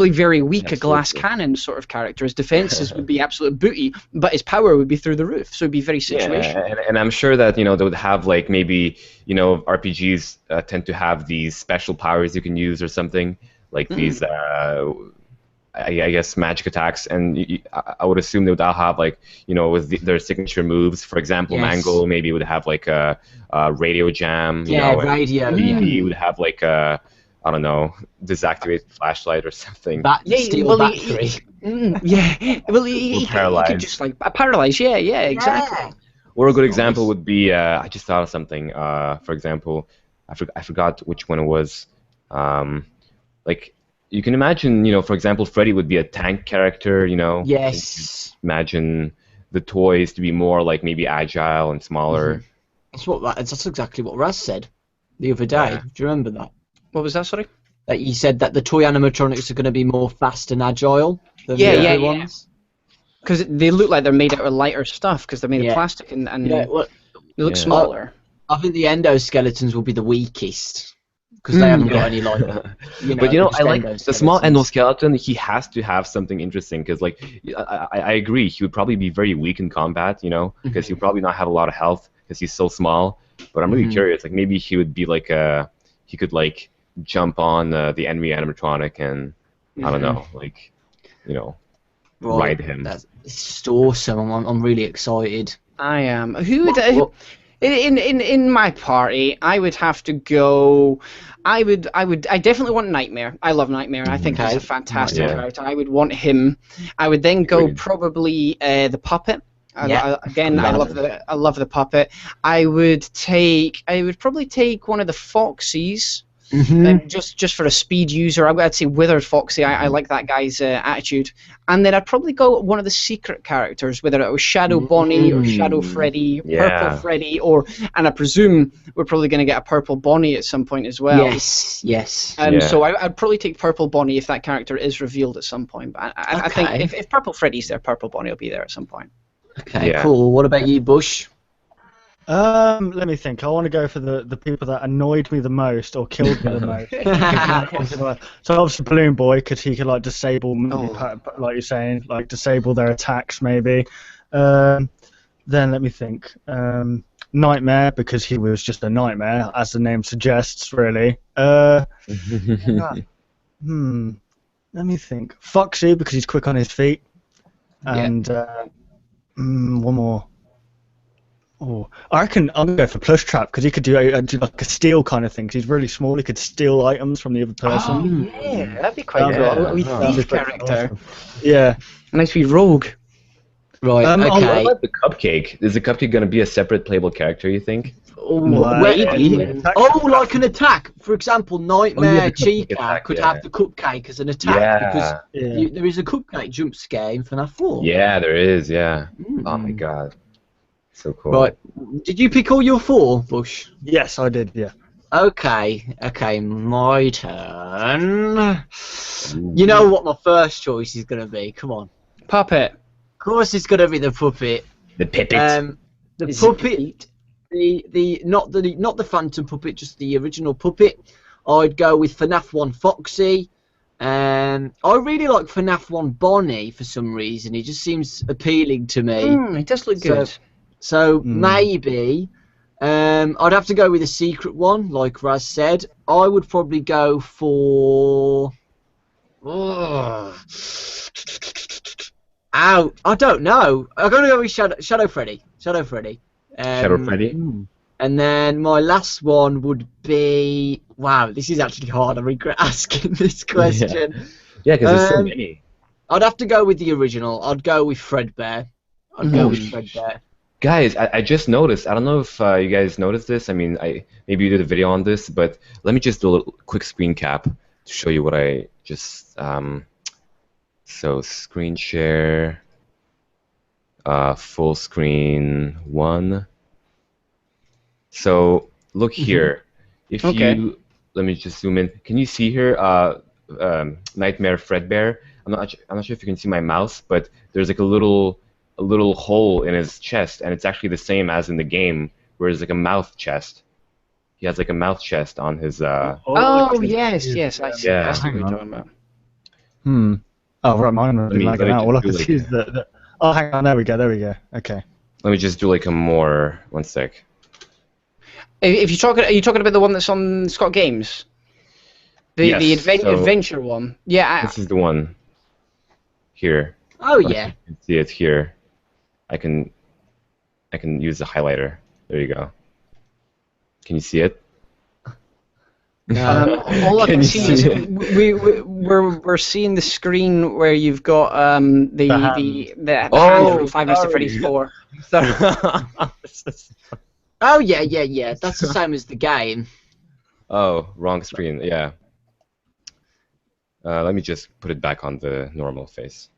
very weak, a glass cannon sort of character. His defenses would be absolute booty, but his power would be through the roof, so it'd be very situational. Yeah, and I'm sure that, you know, they would have like maybe, you know, RPGs tend to have these special powers you can use or something, like these I guess magic attacks, and I would assume they would all have like, you know, with their signature moves. For example, Mangle maybe would have like a radio jam. You know, radio. BB would have like a, I don't know, deactivated flashlight or something. Steel battery. Well, he could just like paralyze. Yeah, exactly. Yeah. Or a good example would be, I just thought of something. For example, I forgot which one it was. Like, you can imagine, you know, for example, Freddy would be a tank character, you know. Yes. Imagine the toys to be more like maybe agile and smaller. That's exactly what Raz said the other day. Yeah. Do you remember that? What was that? Sorry. That you said that the toy animatronics are going to be more fast and agile than the other ones. Because they look like they're made out of lighter stuff because they're made of plastic and they look smaller. I think the endoskeletons will be the weakest because they haven't got any like. But you know, I like the small endoskeleton. He has to have something interesting because, like, I agree. He would probably be very weak in combat, you know, because he'll probably not have a lot of health because he's so small. But I'm really curious. Like, maybe he would be like he could like jump on the enemy animatronic and I don't know, like, you know, ride him. It's just awesome. I'm really excited. I am. In my party, I would have to go. I definitely want Nightmare. I love Nightmare. I think he's a fantastic character. I would want him. I would then go probably the puppet. I love the puppet. I would probably take one of the Foxies. Just for a speed user, I'd say Withered Foxy. I like that guy's attitude. And then I'd probably go one of the secret characters, whether it was Shadow Bonnie or Shadow Freddy, Purple Freddy, and I presume we're probably going to get a Purple Bonnie at some point as well. Yes. So I'd probably take Purple Bonnie if that character is revealed at some point. But I think if Purple Freddy's there, Purple Bonnie will be there at some point. Okay, cool. What about you, Bush? Let me think. I want to go for the people that annoyed me the most or killed me the most. So obviously Balloon Boy, because he could like disable, like you're saying, like disable their attacks maybe. Then let me think. Nightmare, because he was just a nightmare, as the name suggests, really. Let me think. Foxy, because he's quick on his feet. And one more. Oh, I reckon I'm going to go for Plush Trap, because he could do like a steal kind of thing. 'Cause he's really small. He could steal items from the other person. Oh, yeah, that'd be quite good. A wee thief character. Awesome. Yeah. A nice wee rogue. Right, okay. What about the cupcake? Is the cupcake going to be a separate playable character, you think? Maybe. Like an attack. For example, Nightmare Chica could have the cupcake as an attack, because there is a cupcake jump scare in FNAF 4. Yeah, there is, Oh my god. So cool. Right. Did you pick all your 4, Bush? Yes, I did, yeah. Okay, my turn. You know what my first choice is going to be. Come on. Puppet. Of course it's going to be the puppet. The puppet. The puppet. Not the Phantom puppet, just the original puppet. I'd go with FNAF 1 Foxy. I really like FNAF 1 Bonnie for some reason. He just seems appealing to me. He does look good. So maybe I'd have to go with a secret one, like Raz said. I would probably go for. I don't know. I'm gonna go with Shadow Freddy. Shadow Freddy. And then my last one would be. Wow, this is actually hard. I regret asking this question. Yeah, because there's so many. I'd have to go with the original. I'd go with Fredbear. Guys, I just noticed. I don't know if you guys noticed this. I mean, maybe you did a video on this, but let me just do a little quick screen cap to show you what I just. So screen share, full screen 1. So look here. If you let me just zoom in. Can you see here? Nightmare Fredbear. I'm not sure if you can see my mouse, but there's like a little hole in his chest, and it's actually the same as in the game, where it's like a mouth chest. He has like a mouth chest on his. Yes, I see. That's what you're talking about. Oh, right, mine would be lagging out. All I can see is the. Oh, hang on. There we go. Okay. Let me just do like a more. 1 sec. If you're talking, are you talking about the one that's on Scott Games? The adventure one. Yeah. This is the one. Here. Oh yeah. You can see it here. I can use the highlighter. There you go. Can you see it? All I can see is we're seeing the screen where you've got the hand from Five Nights at Freddy's 4. Oh yeah. That's the same as the game. Oh, wrong screen. Yeah. Let me just put it back on the normal face.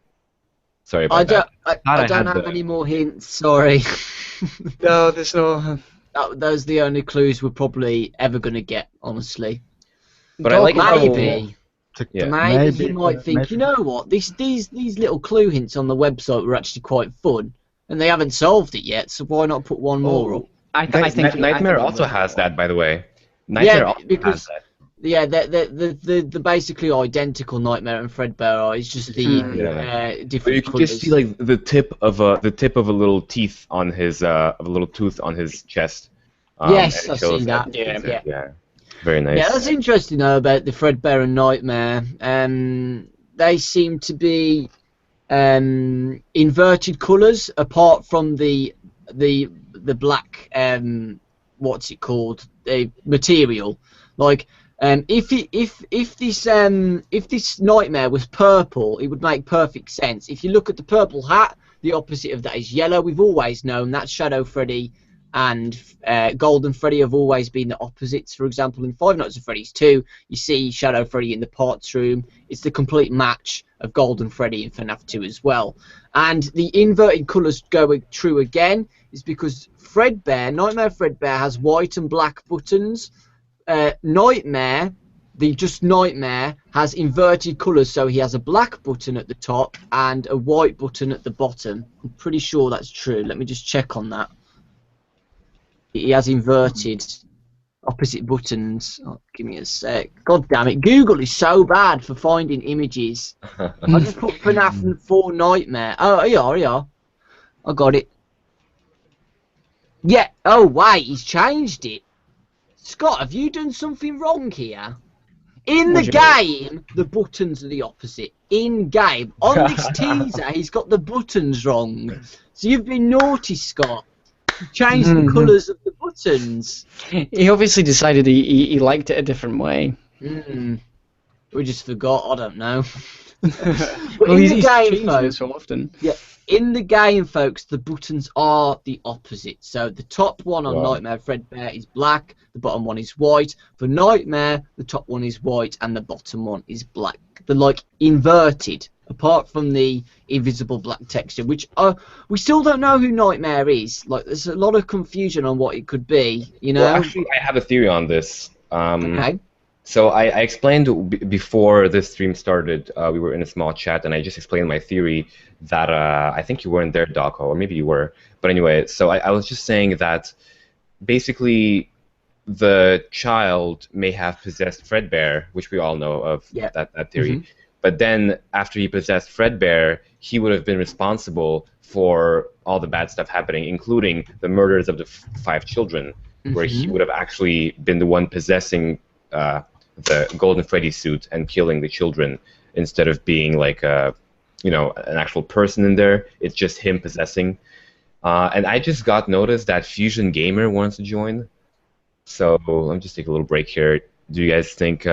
Sorry about that. I don't have any more hints. Sorry. No, there's no. Those are the only clues we're probably ever going to get, honestly. But I like maybe you might think, you know what? These little clue hints on the website were actually quite fun, and they haven't solved it yet. So why not put one more up? I think Nightmare also has that, by the way. Nightmare also has that. Yeah, the basically identical Nightmare and Fredbear are. It's just the different. You can just see like the tip of a little teeth on his tooth on his chest. Yes, I see that. Yeah. Very nice. Yeah, that's interesting though about the Fredbear and Nightmare. They seem to be inverted colours, apart from the the black what's it called, material. Like if this nightmare was purple, it would make perfect sense. If you look at the purple hat, the opposite of that is yellow. We've always known that Shadow Freddy and Golden Freddy have always been the opposites. For example, in Five Nights at Freddy's 2, you see Shadow Freddy in the parts room. It's the complete match of Golden Freddy in FNAF 2 as well. And the inverted colours going true again is because Nightmare Fredbear has white and black buttons. Nightmare, Nightmare, has inverted colours, so he has a black button at the top and a white button at the bottom. I'm pretty sure that's true. Let me just check on that. He has inverted opposite buttons. Oh, give me a sec. God damn it. Google is so bad for finding images. I just put FNAF 4 Nightmare. Oh, here you are. I got it. Yeah. Oh, wait. He's changed it. Scott, have you done something wrong here? In the game, the buttons are the opposite. In game. On this teaser, he's got the buttons wrong. So you've been naughty, Scott. Change the colours of the buttons. He obviously decided he liked it a different way. We just forgot, I don't know. Well, in he's the game, changing it folks, so often. yeah, in the game, folks, the buttons are the opposite. So the top one on Nightmare Fredbear is black, the bottom one is white. For Nightmare, the top one is white and the bottom one is black. They're like inverted. Apart from the invisible black texture, which we still don't know who Nightmare is. Like, there's a lot of confusion on what it could be, you know? Well, actually, I have a theory on this. Okay. So I explained before this stream started, we were in a small chat, and I just explained my theory that I think you weren't there, Dawko, or maybe you were. But anyway, so I was just saying that basically the child may have possessed Fredbear, which we all know of that theory. But then, after he possessed Fredbear, he would have been responsible for all the bad stuff happening, including the murders of the 5 children, where he would have actually been the one possessing the Golden Freddy suit and killing the children, instead of being like an actual person in there. It's just him possessing. And I just got notice that FusionZGamer wants to join. So let me just take a little break here. Do you guys think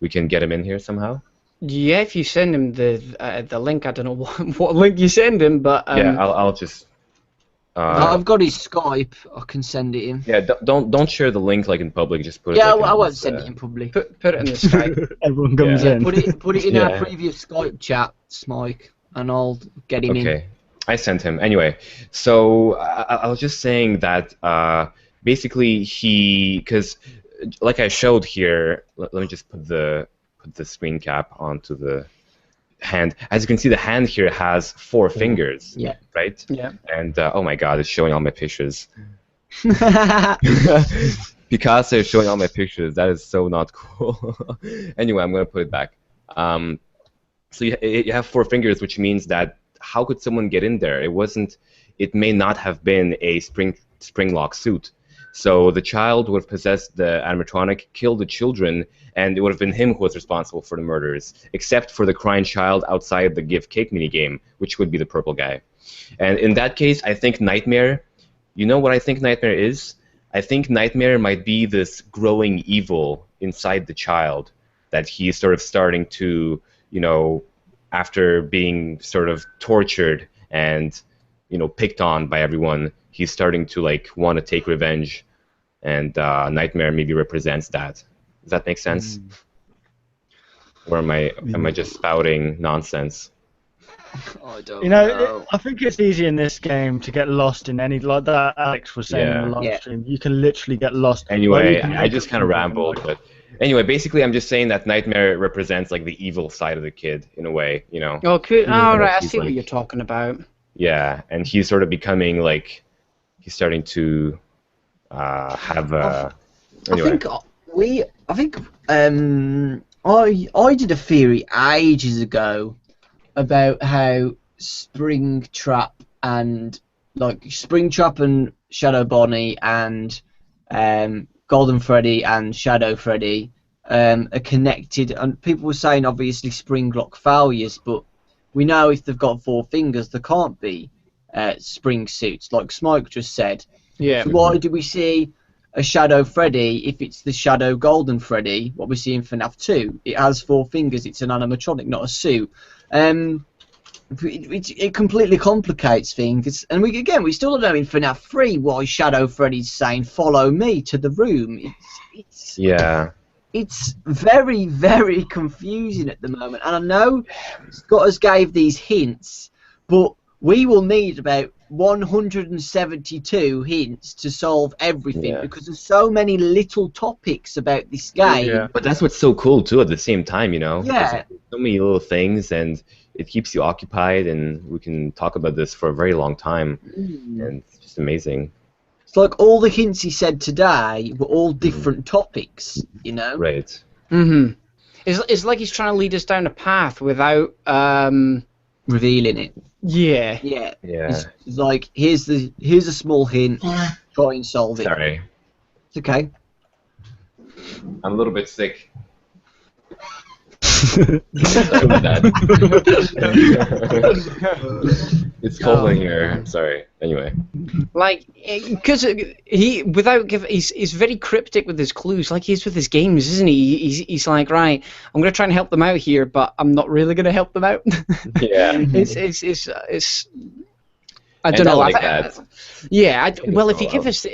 we can get him in here somehow? Yeah, if you send him the link, I don't know what link you send him, but yeah, I'll just. I've got his Skype. I can send it in. Yeah, don't share the link like in public. Just put it. Yeah, like I won't send it in public. Put it in the Skype. Everyone comes in. Put it in our previous Skype chat, Smike, and I'll get him in. Okay, I sent him anyway. So I was just saying that basically because like I showed here. Let me just put the screen cap onto the hand. As you can see, the hand here has 4 fingers. Yeah. Right? Yeah. And oh my God, it's showing all my pictures. Picasso is showing all my pictures. That is so not cool. Anyway, I'm gonna put it back. So you have 4 fingers, which means that how could someone get in there? It may not have been a spring lock suit. So the child would have possessed the animatronic, killed the children, and it would have been him who was responsible for the murders, except for the crying child outside the give cake minigame, which would be the purple guy. And in that case, I think Nightmare, you know what I think Nightmare is? I think Nightmare might be this growing evil inside the child that he's sort of starting to, after being sort of tortured and, picked on by everyone, he's starting to want to take revenge, and Nightmare maybe represents that. Does that make sense? Or am I just spouting nonsense? I don't know. I think it's easy in this game to get lost in any, like that Alex was saying in the live stream. You can literally get lost. Anyway, I just kind of rambled, but anyway, basically, I'm just saying that Nightmare represents the evil side of the kid in a way, Oh, cool. All right, I see what you're talking about. Yeah, and he's sort of becoming he's starting to have anyway. I think I did a theory ages ago about how Springtrap and Shadow Bonnie and Golden Freddy and Shadow Freddy are connected, and people were saying obviously spring lock failures, but we know if they've got 4 fingers, there can't be spring suits, like Smike just said. Yeah. So why do we see a Shadow Freddy if it's the Shadow Golden Freddy? What we see in FNAF 2, it has 4 fingers. It's an animatronic, not a suit. It completely complicates things, and we still don't know in FNAF 3 why Shadow Freddy's saying "Follow me" to the room. It's very, very confusing at the moment, and I know Scott has gave these hints, but we will need about 172 hints to solve everything because there's so many little topics about this game. Yeah. But that's what's so cool too. At the same time, Yeah. There's so many little things, and it keeps you occupied, and we can talk about this for a very long time, and it's just amazing. It's like all the hints he said today were all different topics, Right. Mm-hmm. It's like he's trying to lead us down a path without revealing it. Yeah. Yeah. Yeah. It's like here's a small hint. Try and solve it. Sorry. It's okay. I'm a little bit sick. It's cold in here. I'm sorry. Anyway. Like, because he's very cryptic with his clues, like he is with his games, isn't he? He's like, right, I'm gonna try and help them out here, but I'm not really gonna help them out. Yeah. It's I don't know. Like that. Yeah. Well, if he give us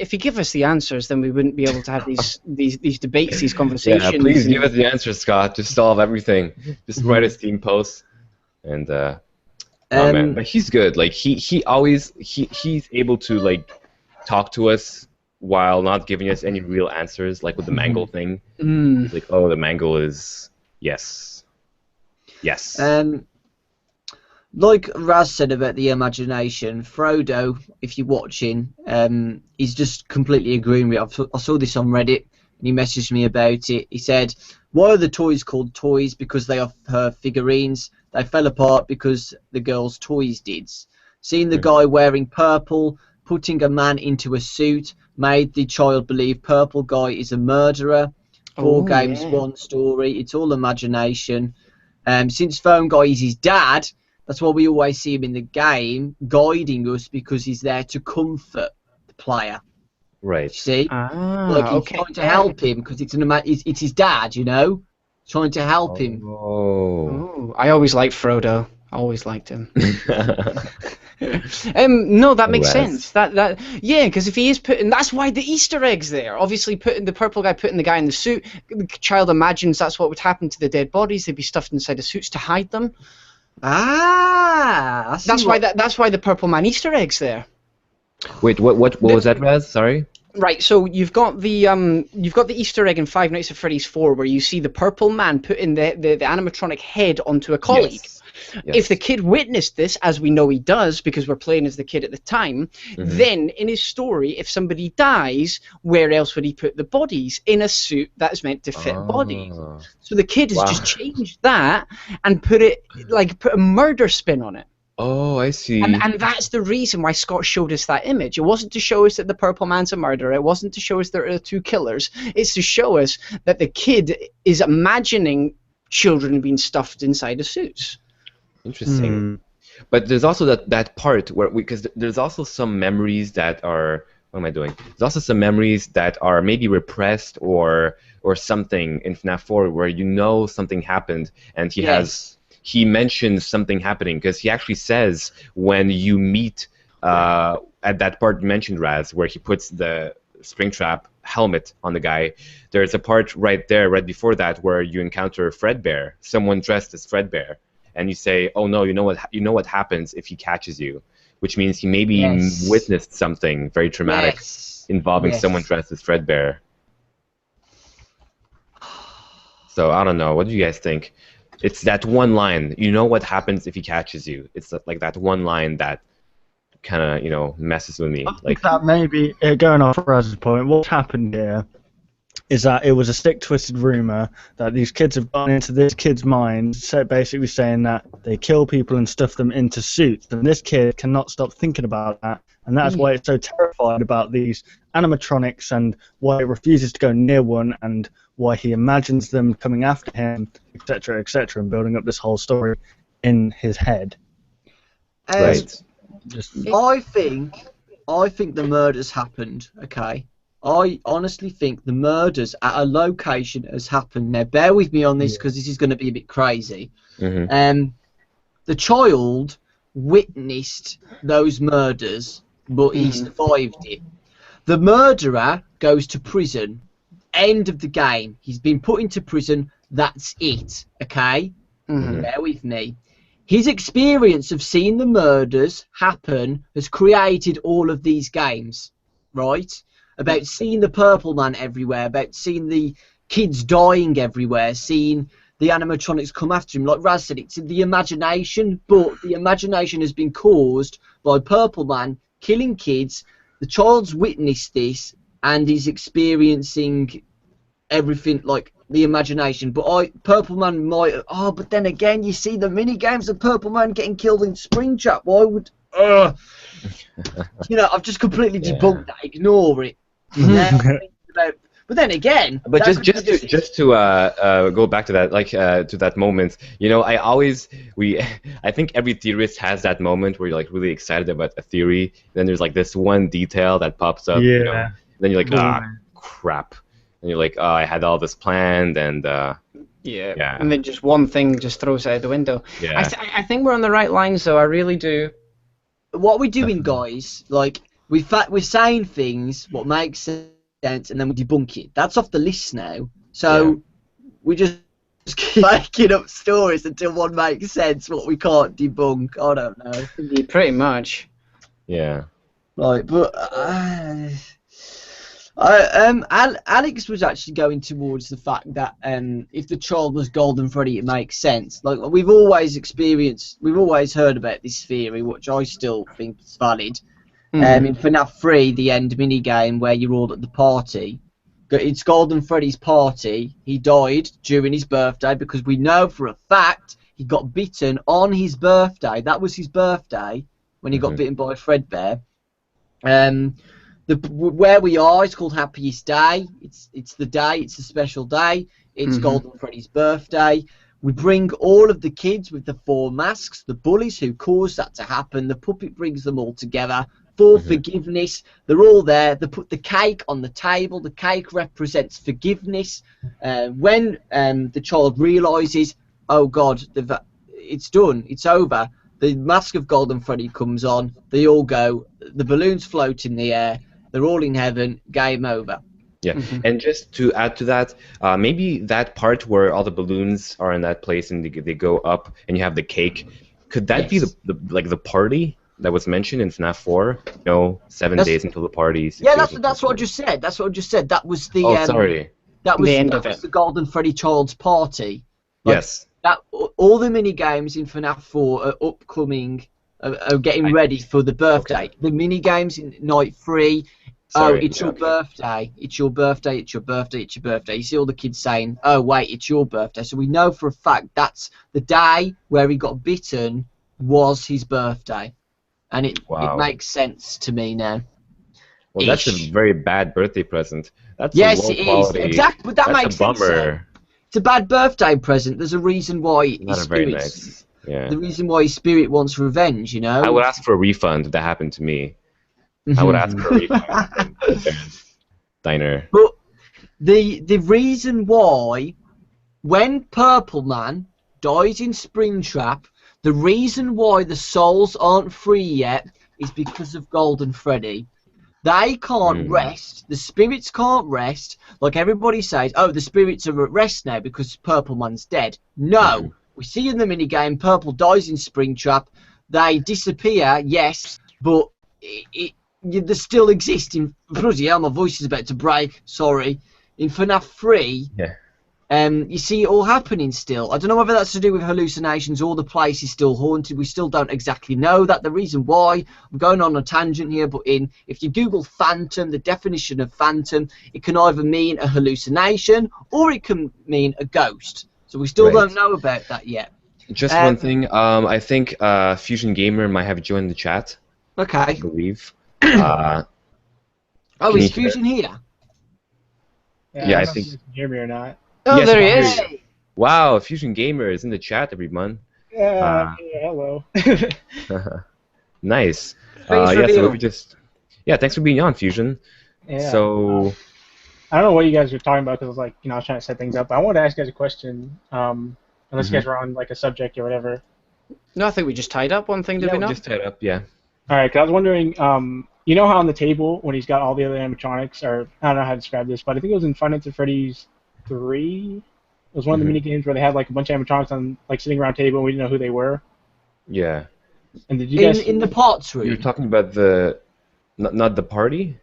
the answers, then we wouldn't be able to have these debates, these conversations. Yeah, please give us the answers, Scott, to solve everything. Just write a Steam post, and oh man, but he's good. Like he's able to like talk to us while not giving us any real answers, like with the mangle thing. He's like, oh, the mangle is yes. Like Raz said about the imagination, Frodo, if you're watching, he's just completely agreeing with it. I saw this on Reddit, and he messaged me about it. He said, why are the toys called toys? Because they are her figurines. They fell apart because the girl's toys did. Seeing the guy wearing purple, putting a man into a suit, made the child believe purple guy is a murderer. 4 games, 1 story. It's all imagination. Since Phone Guy is his dad, that's why we always see him in the game, guiding us because he's there to comfort the player. Right. You see? Like he's trying to help him because it's his dad, trying to help him. Oh, I always liked Frodo. I always liked him. No, that makes sense. Because if he is putting, that's why the Easter egg's there. Obviously, putting the purple guy, putting the guy in the suit. The child imagines that's what would happen to the dead bodies. They'd be stuffed inside the suits to hide them. That's why the purple man Easter egg's there. Wait, what was that, Raz? Sorry. Right, so you've got the Easter egg in Five Nights at Freddy's 4 where you see the purple man putting the animatronic head onto a colleague. Yes. If the kid witnessed this, as we know he does because we're playing as the kid at the time, then in his story, if somebody dies, where else would he put the bodies? In a suit that's meant to fit bodies. So the kid has just changed that and put a murder spin on it. Oh, I see. And that's the reason why Scott showed us that image. It wasn't to show us that the purple man's a murderer. It wasn't to show us there are 2 killers. It's to show us that the kid is imagining children being stuffed inside of suits. Interesting. But there's also that part where because there's also some memories that are what am I doing? There's also some memories that are maybe repressed or something in FNAF 4 where something happened and he mentions something happening because he actually says when you meet at that part you mentioned, Raz, where he puts the Springtrap helmet on the guy. There's a part right before that where you encounter Fredbear, someone dressed as Fredbear. And you say, "Oh no, you know what happens if he catches you," which means he maybe witnessed something very traumatic involving someone dressed as Fredbear. So I don't know. What do you guys think? It's that one line. You know what happens if he catches you. It's like that one line that kind of messes with me. I think that maybe going off Raz's point, what's happened here is that it was a stick-twisted rumor that these kids have gone into this kid's mind, basically saying that they kill people and stuff them into suits, and this kid cannot stop thinking about that, and that's why it's so terrified about these animatronics and why it refuses to go near one and why he imagines them coming after him, etc., etc., and building up this whole story in his head. Right. I think I think the murders happened. Okay, I honestly think the murders at a location has happened. Now, bear with me on this because this is going to be a bit crazy. The child witnessed those murders, but he survived it. The murderer goes to prison. End of the game. He's been put into prison. That's it. Okay? Bear with me. His experience of seeing the murders happen has created all of these games. Right? About seeing the purple man everywhere, about seeing the kids dying everywhere, seeing the animatronics come after him. Like Raz said, it's in the imagination, but the imagination has been caused by Purple Man killing kids. The child's witnessed this and is experiencing everything like the imagination. But Purple Man might. Oh, but then again, you see the mini games of Purple Man getting killed in Springtrap. Why would? You know, I've just completely debunked that. Ignore it. But then again, but just to go back to that, like to that moment, you know, I think every theorist has that moment where you're like really excited about a theory, then there's like this one detail that pops up, you know, then you're like, crap, and you're like, oh, I had all this planned, and yeah, and then just one thing just throws it out the window. Yeah, I think we're on the right lines, though. I really do. What we're doing, guys, like we're saying things what makes sense. And then we debunk it. That's off the list now. So we just keep making up stories until one makes sense. What we can't debunk, I don't know. Yeah, pretty much. Yeah. Right, but Alex was actually going towards the fact that if the child was Golden Freddy, it makes sense. Like we've always heard about this theory, which I still think is valid. In FNAF 3, the end minigame where you're all at the party, it's Golden Freddy's party. He died during his birthday because we know for a fact he got bitten on his birthday. That was his birthday when he got bitten by a Fredbear. Where we are, it's called Happiest Day. It's the day. It's a special day. It's Golden Freddy's birthday. We bring all of the kids with the 4 masks, the bullies who caused that to happen. The puppet brings them all together for forgiveness. They're all there. They put the cake on the table. The cake represents forgiveness. When the child realises, oh God, it's done, it's over, the mask of Golden Freddy comes on. They all go. The balloons float in the air. They're all in heaven. Game over. Yeah, and just to add to that, maybe that part where all the balloons are in that place and they go up and you have the cake, could that be the party that was mentioned in FNAF 4? You know, 7 days until the party. Yeah, that's what I just said. That's what I just said. That was the. Oh, sorry. That was the Golden Freddy Child's party. Like, yes. That all the mini games in FNAF 4 are upcoming, are getting ready for the birthday. Okay. The mini games in Night 3. Sorry, it's your birthday. It's your birthday. It's your birthday. It's your birthday. You see all the kids saying, "Oh wait, it's your birthday." So we know for a fact that's the day where he got bitten was his birthday, and it makes sense to me now. Well, that's a very bad birthday present. That's yes, a it quality, is exactly, but that makes sense. It's a bad birthday present. There's a reason why not his very nice. Yeah. The reason why his spirit wants revenge. You know. I would ask for a refund if that happened to me. I would ask for a refund. Diner. But the reason why, when Purple Man dies in Springtrap, the reason why the souls aren't free yet is because of Golden Freddy. They can't rest. The spirits can't rest. Like everybody says, oh, the spirits are at rest now because Purple Man's dead. No. We see in the minigame, Purple dies in Springtrap. They disappear, yes, but they still exist in... Bloody hell, my voice is about to break. Sorry. In FNAF 3, you see it all happening still. I don't know whether that's to do with hallucinations or the place is still haunted. We still don't exactly know that. The reason why, I'm going on a tangent here, but if you Google phantom, the definition of phantom, it can either mean a hallucination or it can mean a ghost. So we still don't know about that yet. Just one thing. I think FusionZGamer might have joined the chat. Okay. I believe. Is Fusion here? Yeah, I think. If you can hear me or not. Oh, yes, there he is. Wow, FusionZGamer is in the chat, everyone. Yeah, hello. Nice. Thanks for so we just. Yeah, thanks for being on, Fusion. Yeah. So, I don't know what you guys were talking about because like I was trying to set things up. But I wanted to ask you guys a question. Unless you guys were on like a subject or whatever. No, I think we just tied up one thing, did we not? just tied up, yeah. All right, 'cause I was wondering, you know how on the table when he's got all the other animatronics, or I don't know how to describe this, but I think it was in Five Nights at Freddy's 3. It was one of the mini games where they had like a bunch of animatronics on like sitting around a table and we didn't know who they were. Yeah. And did you guys in the parts room? You're talking about the not the party?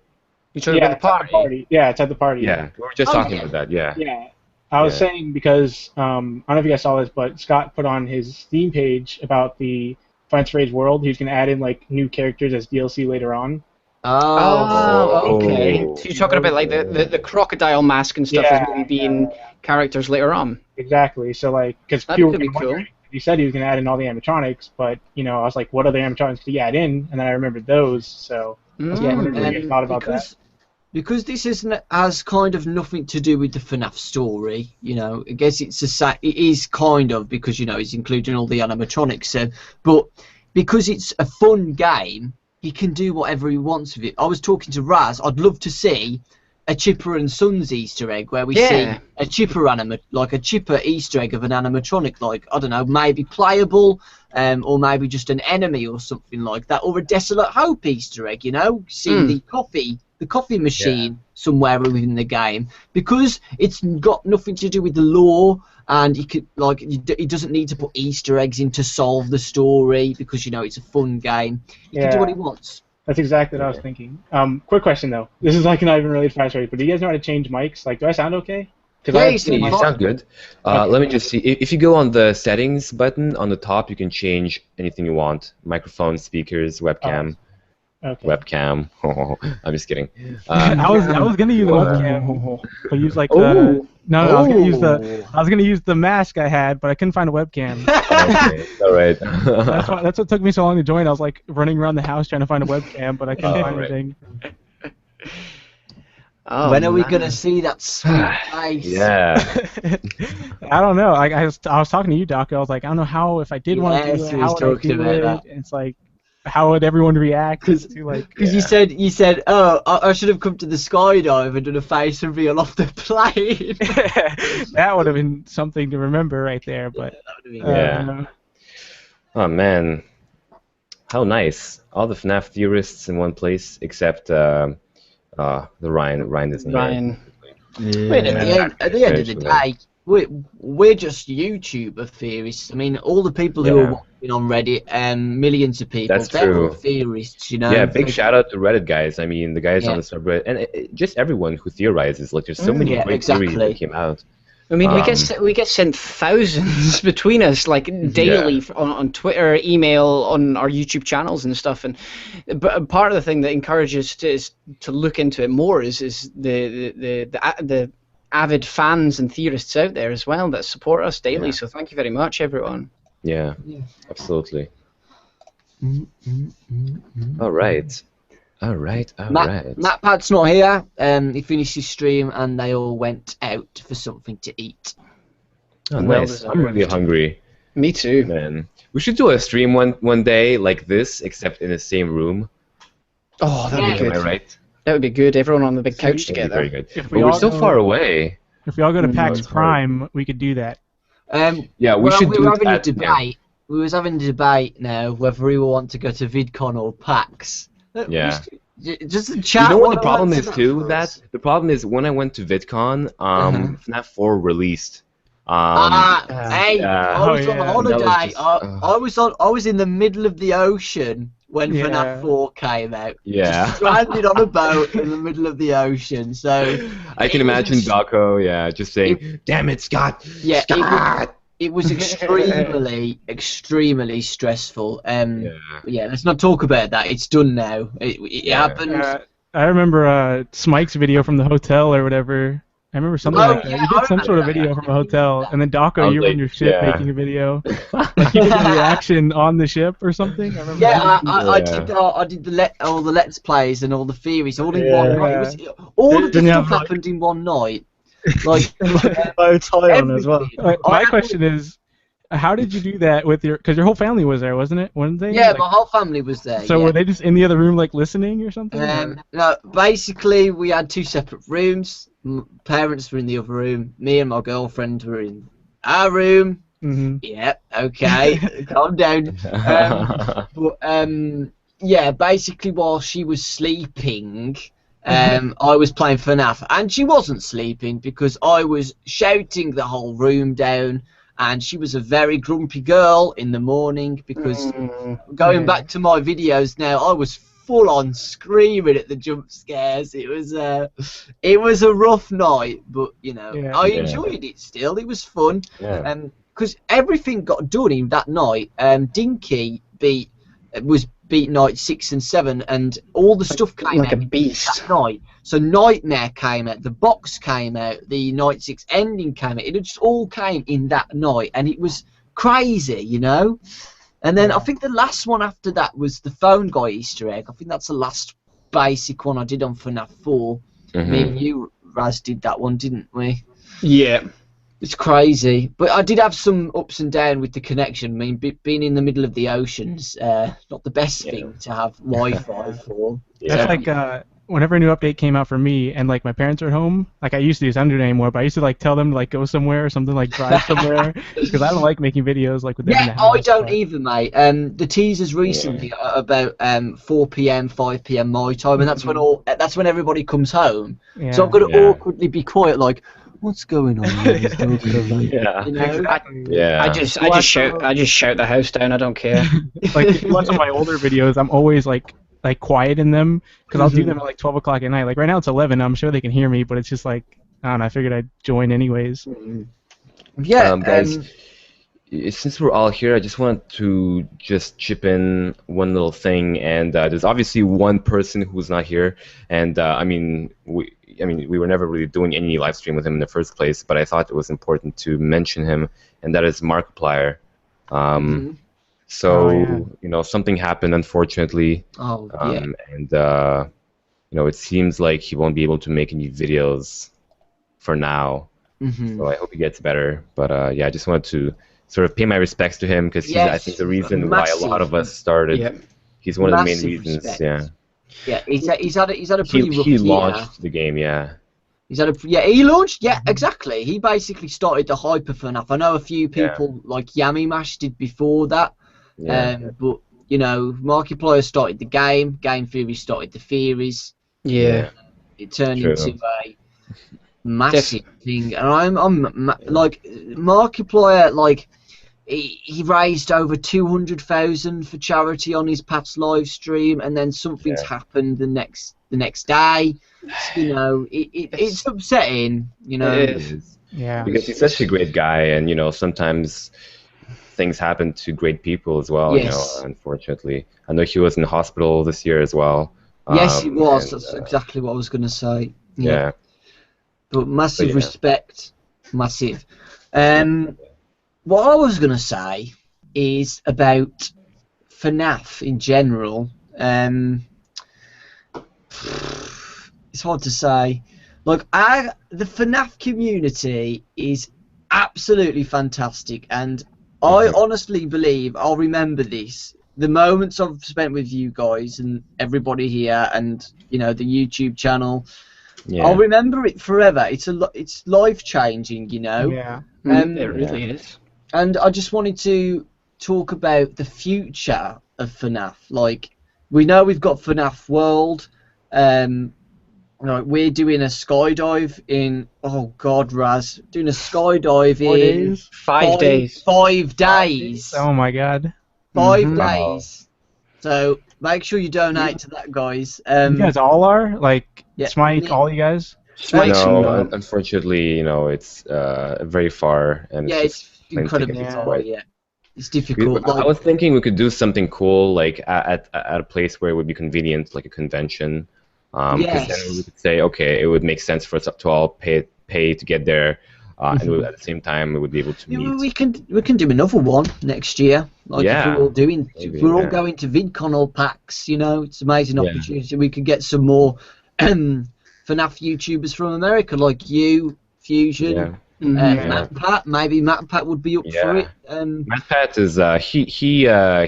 You're talking about the party? Yeah, it's at the party. Yeah, we were just talking about that. Yeah. Yeah. I was saying because I don't know if you guys saw this, but Scott put on his Steam page about the Five Nights at Freddy's world. He's gonna add in like new characters as DLC later on. Oh, okay. So you're talking about like the crocodile mask and stuff as maybe being characters later on. Exactly. So like, because people were wondering, he said he was gonna add in all the animatronics, but you know, I was like, what other animatronics could he add in? And then I remembered those. So I was wondering what you guys thought about that. Because this has kind of nothing to do with the FNAF story, you know. I guess it is kind of because you know it's including all the animatronics, but because it's a fun game, he can do whatever he wants with it. I was talking to Raz. I'd love to see a Chipper and Sons Easter egg where we see a Chipper like a Chipper Easter egg of an animatronic, like I don't know, maybe playable, or maybe just an enemy or something like that, or a Desolate Hope Easter egg, you know, see the coffee machine somewhere within the game, because it's got nothing to do with the lore, and he doesn't need to put Easter eggs in to solve the story because you know it's a fun game. He can do what he wants. That's exactly what I was thinking. Quick question though. This is like not even really fast rate, but do you guys know how to change mics? Like, do I sound okay? Yeah, you sound good. Let me just see. If you go on the settings button on the top, you can change anything you want: microphone, speakers, webcam. Webcam. I'm just kidding. I was gonna use the webcam, but use like the I was gonna use the mask I had, but I couldn't find a webcam. Okay, all right. That's what took me so long to join. I was like running around the house trying to find a webcam, but I couldn't find anything. When are we gonna see that sweet face? Yeah. I don't know. I was talking to you, Dawko. I was like, I don't know how if I did want to do it, how would I do it? And it's like, how would everyone react to like? Because you said, oh, I should have come to the skydive and done a face reveal off the plane. That would have been something to remember right there. But oh man, how nice! All the FNAF theorists in one place, except the Ryan isn't here. Wait, at the end of the day, we're just YouTuber theorists. I mean, all the people who are watching on Reddit, millions of people, they're all theorists, you know. Yeah, big shout out to Reddit guys. I mean, the guys on the subreddit, and just everyone who theorizes. Like, there's so many great theories that came out. I mean, we get sent thousands between us, like daily, on Twitter, email, on our YouTube channels and stuff. And but part of the thing that encourages us to look into it more is the avid fans and theorists out there as well that support us daily. So thank you very much, everyone. Yeah. Absolutely. All right. MatPat's not here. He finished his stream and they all went out for something to eat. Oh, nice. I'm really hungry. Me too. Man. We should do a stream one day like this, except in the same room. Oh, that'd be good. Am I right? That would be good. Everyone on the big couch together. Very good. But we're so far away. If we all go to PAX Prime, we could do that. Yeah, we should do having that. A debate. We was having a debate now whether we want to go to VidCon or PAX. Yeah. Just a chat. You know what the problem is too? The problem is when I went to VidCon, FNAF 4 released. I was on holiday. I was in the middle of the ocean when FNAF 4 came out. Yeah. Just stranded on a boat in the middle of the ocean. So I can imagine Dawko, just saying, "Damn it, Scott!" Yeah, Scott! It was extremely stressful. Let's not talk about that. It's done now. It happened. I remember Smike's video from the hotel or whatever. I remember something like that. You did some sort of video from a hotel, and then Dawko, you were in your ship making a video. Like you did a reaction on the ship or something. I remember I did all the Let's Plays and all the theories all in one night. All of the stuff happened in one night. Like bow tie on as well. My question is, how did you do that with your? Because your whole family was there, wasn't it? Weren't they? Yeah, Like, my whole family was there. so yeah. were they just in the other room, like listening or something? Or? No, basically we had 2 separate rooms. Parents were in the other room. Me and my girlfriend were in our room. Mm-hmm. Yeah, okay, calm down. Yeah, basically while she was sleeping, I was playing FNAF, and she wasn't sleeping because I was shouting the whole room down, and she was a very grumpy girl in the morning because going back to my videos now, I was full on screaming at the jump scares. It was a rough night, but you know, I enjoyed it still. It was fun. Because everything got done in that night. Dinky was beat night 6 and 7, and all the stuff came like out a beast that night. So Nightmare came out, the box came out, the night 6 ending came out. It just all came in that night, and it was crazy, you know. And then I think the last one after that was the phone guy Easter egg. I think that's the last basic one I did on FNAF 4. Me and you, Raz, did that one, didn't we? Yeah. It's crazy, but I did have some ups and downs with the connection. I mean, being in the middle of the oceans, not the best thing to have Wi-Fi for. That's like whenever a new update came out for me, and like my parents are at home, like I used to, I don't do it anymore, but I used to like tell them to like go somewhere or something, like drive somewhere, because I don't like making videos like with them in the house. I don't either, mate. The teasers recently are about 4 p.m., 5 p.m. my time, and that's when everybody comes home. So I've got to awkwardly be quiet, like, what's going on? I just shout the house down. I don't care. Like if you watch some of my older videos, I'm always like quiet in them because I'll do them at like 12 o'clock at night. Like right now it's 11. I'm sure they can hear me, but it's just like I don't know. I figured I'd join anyways. Yeah, guys. Since we're all here, I just want to just chip in one little thing, and there's obviously one person who's not here, and we were never really doing any live stream with him in the first place, but I thought it was important to mention him, and that is Markiplier. So you know, something happened, unfortunately. And you know, it seems like he won't be able to make any videos for now. So I hope he gets better. But yeah, I just wanted to sort of pay my respects to him because he's, I think, the reason why a lot of us started. He's one of the main reasons. Respect. Yeah, he's had a pretty rough year. He year. launched the game, He launched, exactly. He basically started the hype of FNAF. I know a few people like Yami Mash did before that, but you know, Markiplier started the game. Game Theory started the theories. Yeah, it turned into a massive thing, and I'm like Markiplier, like. He raised over 200,000 for charity on his past live stream, and then something's happened the next day. You know, it's upsetting. You know, it is. Yeah, because he's such a great guy, and you know, sometimes things happen to great people as well. You know, unfortunately, I know he was in the hospital this year as well. Yes, he was. That's exactly what I was going to say. Yeah. But massive respect, massive. What I was going to say is about FNAF in general. It's hard to say. Like, the FNAF community is absolutely fantastic, and I honestly believe I'll remember this. The moments I've spent with you guys and everybody here, and you know, the YouTube channel. I'll remember it forever. It's life changing, you know. Yeah. It really is. And I just wanted to talk about the future of FNAF. Like, we know we've got FNAF World. Like, we're doing a skydive in. Oh God, Raz, doing a skydive in 5 days. 5 days. Oh my God. 5 days. So make sure you donate to that, guys. You guys all are like Smite, all you guys. No, unfortunately, you know, it's very far, and it's incredibly far. It's difficult. I was thinking we could do something cool, like at a place where it would be convenient, like a convention. Because then we could say, okay, it would make sense for us to all pay to get there, and at the same time we would be able to meet. We can do another one next year. Like if we're all doing, if we're all going to VidCon or PAX, you know, it's an amazing opportunity. We could get some more FNAF YouTubers from America, like you, Fusion. MatPat, maybe MatPat would be up for it. MatPat is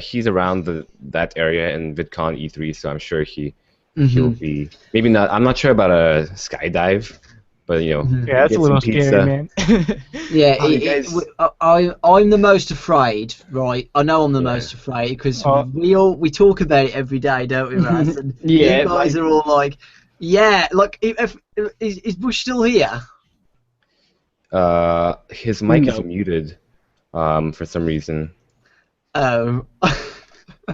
he's around that area in VidCon E3, so I'm sure he'll be maybe not. I'm not sure about a skydive, but yeah, that's a little scary, man. Yeah, I'm the most afraid, right? I know I'm the most afraid because we talk about it every day, don't we, Raz? And you guys are all like, like, is Bush still here? His mic is muted, for some reason. Oh. I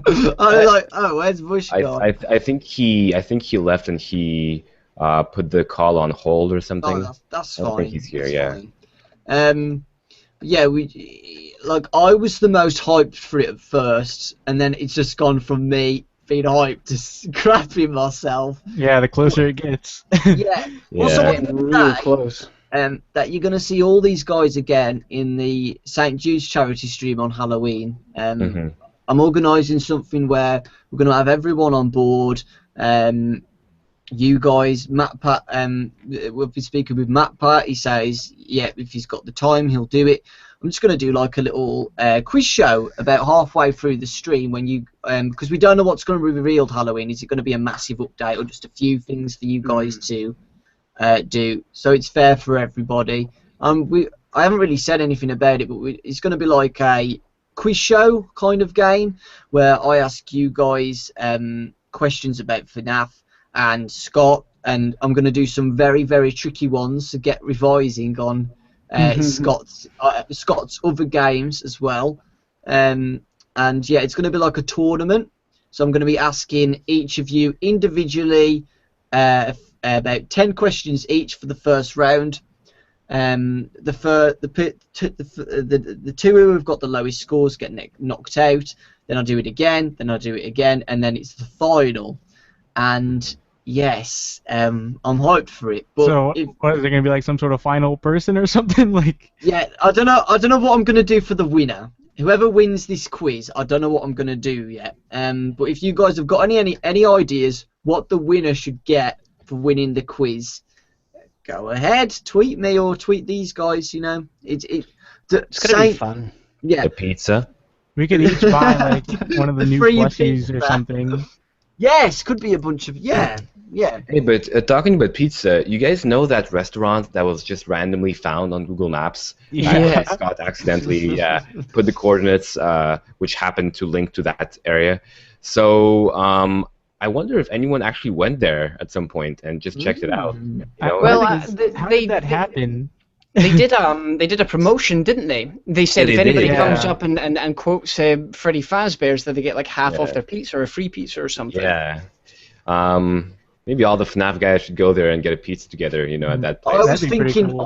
was like, where's Bush gone? I think he left and he put the call on hold or something. Oh, that's fine. I don't think he's here. Fine. I was the most hyped for it at first, and then it's just gone from me being hyped to crapping myself. Yeah, the closer it gets. Also, getting real close. That you're going to see all these guys again in the St. Jude's charity stream on Halloween. I'm organising something where we're going to have everyone on board. You guys, MatPat, we'll be speaking with MatPat. He says, if he's got the time, he'll do it. I'm just going to do like a little quiz show about halfway through the stream when you, because we don't know what's going to be revealed Halloween. Is it going to be a massive update or just a few things for you guys to do? So it's fair for everybody. I haven't really said anything about it, but it's going to be like a quiz show kind of game where I ask you guys questions about FNAF and Scott, and I'm going to do some very, very tricky ones to get revising on Scott's other games as well. And it's going to be like a tournament. So I'm going to be asking each of you individually about 10 questions each for the first round. The two who have got the lowest scores get knocked out. Then I'll do it again. Then I'll do it again, and then it's the final. And yes, I'm hyped for it. But so, what is there going to be, like some sort of final person or something? Like, yeah, I don't know what I'm going to do for the winner. Whoever wins this quiz, I don't know what I'm going to do yet. But if you guys have got any ideas what the winner should get for winning the quiz, go ahead, tweet me or tweet these guys. You know, it's gonna be fun. Yeah, a pizza. We could each buy like one of the new plushies or something. Yes, could be a bunch of yeah. Hey, but talking about pizza, you guys know that restaurant that was just randomly found on Google Maps? Yeah. Scott accidentally put the coordinates, which happened to link to that area. So I wonder if anyone actually went there at some point and just checked it out. You know? Well, how did that happen? They did a promotion, didn't they? They said if anybody comes up and quotes Freddy Fazbear's, that they get like half off their pizza or a free pizza or something. Yeah. Maybe all the FNAF guys should go there and get a pizza together, you know, at that place. I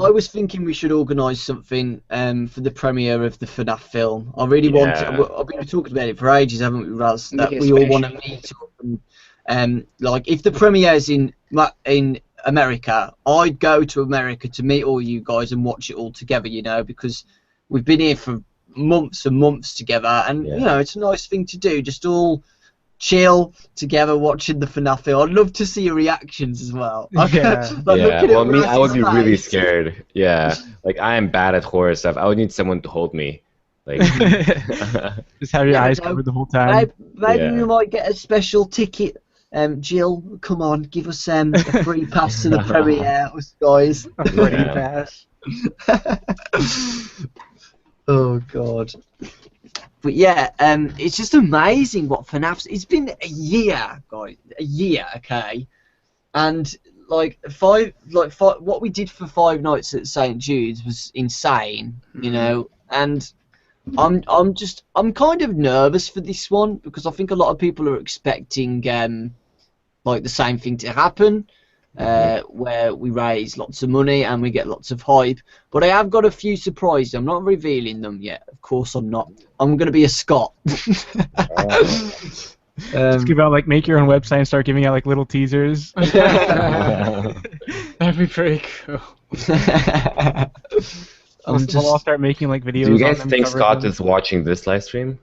was thinking we should organise something for the premiere of the FNAF film. I really want. I've been talking about it for ages, haven't we, Raz? That we all want to meet up and like if the premiere's in America, I'd go to America to meet all you guys and watch it all together, you know, because we've been here for months and months together, and you know, it's a nice thing to do, just all chill together watching the FNAF film. I'd love to see your reactions as well. Well, me, I would be really scared. Yeah, like I am bad at horror stuff. I would need someone to hold me. Like, just have your eyes covered the whole time. Maybe we might get a special ticket. Jill, come on, give us a free pass to the premiere, guys. A free pass. Oh God. But yeah, it's just amazing what FNAF's. It's been a year, guys. A year, okay. And like what we did for 5 nights at St. Jude's was insane, you know. And I'm kind of nervous for this one because I think a lot of people are expecting like the same thing to happen, where we raise lots of money and we get lots of hype. But I have got a few surprises. I'm not revealing them yet. Of course, I'm not. I'm going to be a Scott. Just give out make your own website and start giving out like little teasers. That'd be pretty cool. We'll all start making like videos. Do you guys think Scott is watching this live stream?